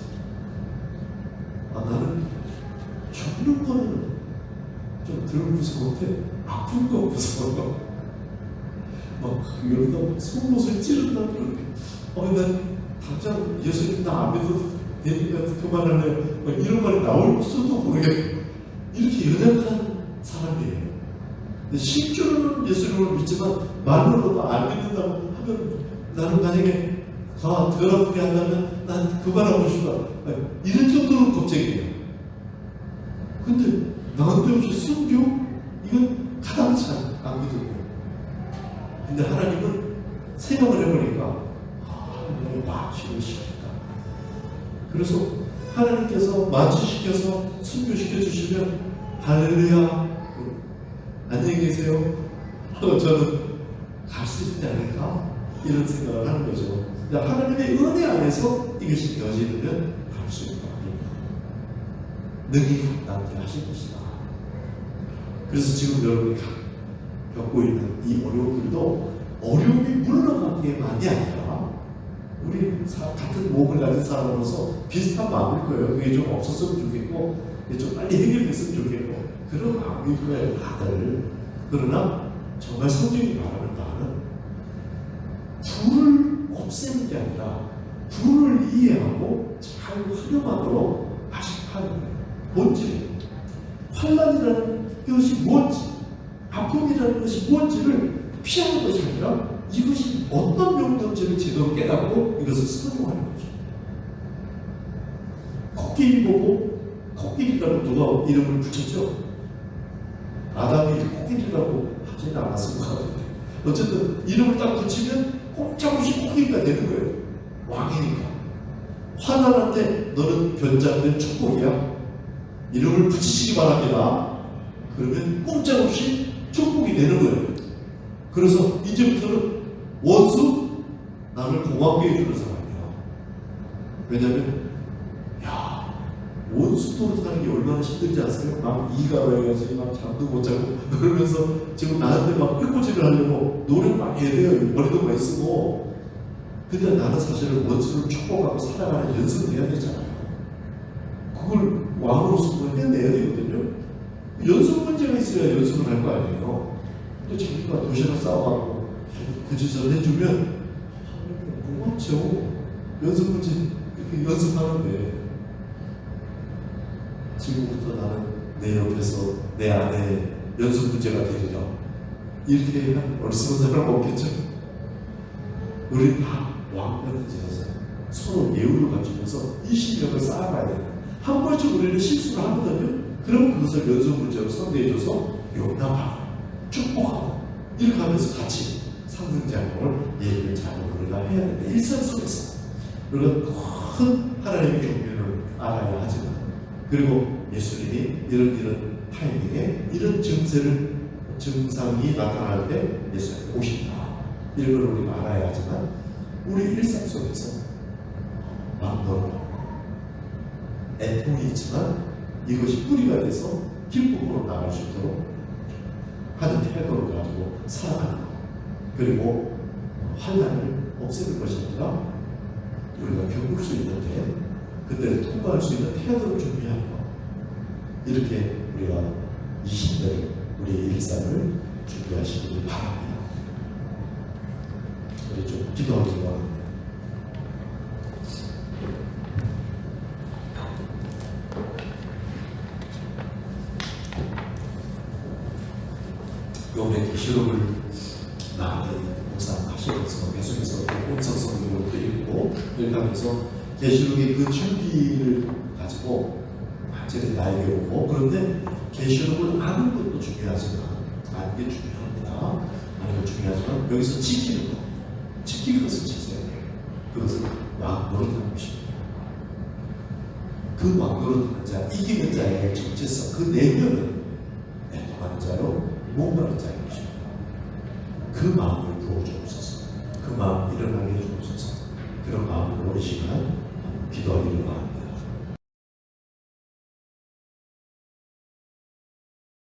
나는 죽는 거는 좀 덜 무서운데 아픈 거 무서워. 막 여기다 속옷을 찌른다 그러는데 난 당장 예수님 나 안 믿어도 되니까 그만할래. 이런 말이 나올 수도 모르겠고, 이렇게 연약한 사람이에요. 실제로는 예수님을 믿지만 말로도 안 믿는다고 하면 나는 만약에 덜 아프게 한다면 난 그만하고 싶다. 이런 정도로 걱정이에요. 근데 나한테 없이 순교? 이건 가당치 않거든요. 근데 하나님은 생각을 해보니까 하나님이 마취를 시켰다. 그래서 하나님께서 마취시켜서 순교시켜 주시면 할렐루야, 안녕히 계세요 하고 저는 갈 수 있지 않을까? 이런 생각을 하는 거죠. 하나님의 은혜 안에서 이것이 되어지면 갈 수 있다. 능히 감당케 하실 것이다. 그래서 지금 여러분이 겪고 있는 이 어려움들도 어려움이 물러가는 게 많이 아니라 우리 같은 몸을 가진 사람으로서 비슷한 마음일 거예요. 그게 좀 없었으면 좋겠고, 좀 빨리 해결됐으면 좋겠고, 그런 마음일 거예요, 다들. 그러나 정말 성경이 말하는 바는 불을 없애는 게 아니라 불을 이해하고 잘 활용하도록 하는 거예요. 본질이에요. 환난이라는 것이 뭔지, 아픔이라는 것이 뭔지를 피하는 것이 아니라 이것이 어떤 명령지를 제대로 깨닫고 이것을 선용하는 거죠. 코끼리 보고, 코끼리라고 누가 이름을 붙였죠? 아담이 코끼리라고 하지는 않았을 것 같은데, 어쨌든 이름을 딱 붙이면 꼼짝없이 코끼리가 되는 거예요. 왕이니까. 환난할 때 너는 변장된 축복이야. 이름을 붙이시기 바랍니다. 그러면 꼼짝없이 축복이 되는 거예요. 그래서 이제부터는 원수 나를 고맙게 해주는 사람이야. 왜냐하면 원수 노릇하는 게 얼마나 힘들지 아세요? 막 이가로 해가지고 막 잠도 못 자고 그러면서 지금 나한테 막 해코지를 하려고 노력 많이 해야 돼요. 머리도 많이 쓰고. 근데 나는 사실은 원수를 축복하고 살아가는 연습을 해야 되잖아요. 그걸 왕으로서 해내야 되거든요. 연습 문제가 있어야 연습을 할 거 아니에요. 근데 자기가 도시락 싸워가고 그 짓을 해주면 고맙죠. 연습 문제 이렇게 연습하는데 지금부터 나는 내 옆에서 내 안에 연습 문제가 되리라. 이렇게 한 얼씨구는 사람 없겠죠? 우리 다 왕 같은 자세요. 서로 예우를 갖추면서 이 실력을 쌓아가야 돼요. 한 번씩 우리는 실수를 하거든요. 그럼 그것을 연습 문제로 상대해줘서 용납하고 축복하고 이렇게 하면서 같이 상승작용을 예를 잘하고 우리가 해야 된다. 일상 속에서 우리가 큰 하나님의 경륜을 알아야 하지만 그리고 예수님이 이런 타이밍에 이런 증상이 나타날 때 예수님이 오신다. 이런 걸 우리가 알아야 하지만 우리 일상 속에서 막노릇 애통이 있지만 이것이 뿌리가 돼서 기쁨으로 나갈 수 있도록 하는 태도를 가지고 살아가는 것. 그리고 환난을 없애는 것이 아니라 우리가 겪을 수 있는데 그때를 통과할 수 있는 태도를 준비하는 것. 이렇게 우리가 20년 우리 일상을 준비하시길 바랍니다. 우리 좀 기도하기로 합니다. 요번에 계시록을 많이 묵상하시면서 계속해서 본성성경을 읽고 이렇게 하면서 계시록의 그 줄기를 가지고 완전히 나에게 오고 그런데 계시록을 아는 것도 중요하지만 아는 게 중요합니다. 아는 게 중요하지만 여기서 지키는 것, 지키는 것을 지켜야 돼요. 그것은 왕노릇하는 것입니다. 그 왕노릇하는 자, 이기는 자의 정체성, 그 내면은 애통하는 자요, 목마른 자의 것입니다. 그 마음을 부어주옵소서. 그 마음 일어나게 해주옵소서. 그런 마음으로 이 시간 기도하기를 바랍니다.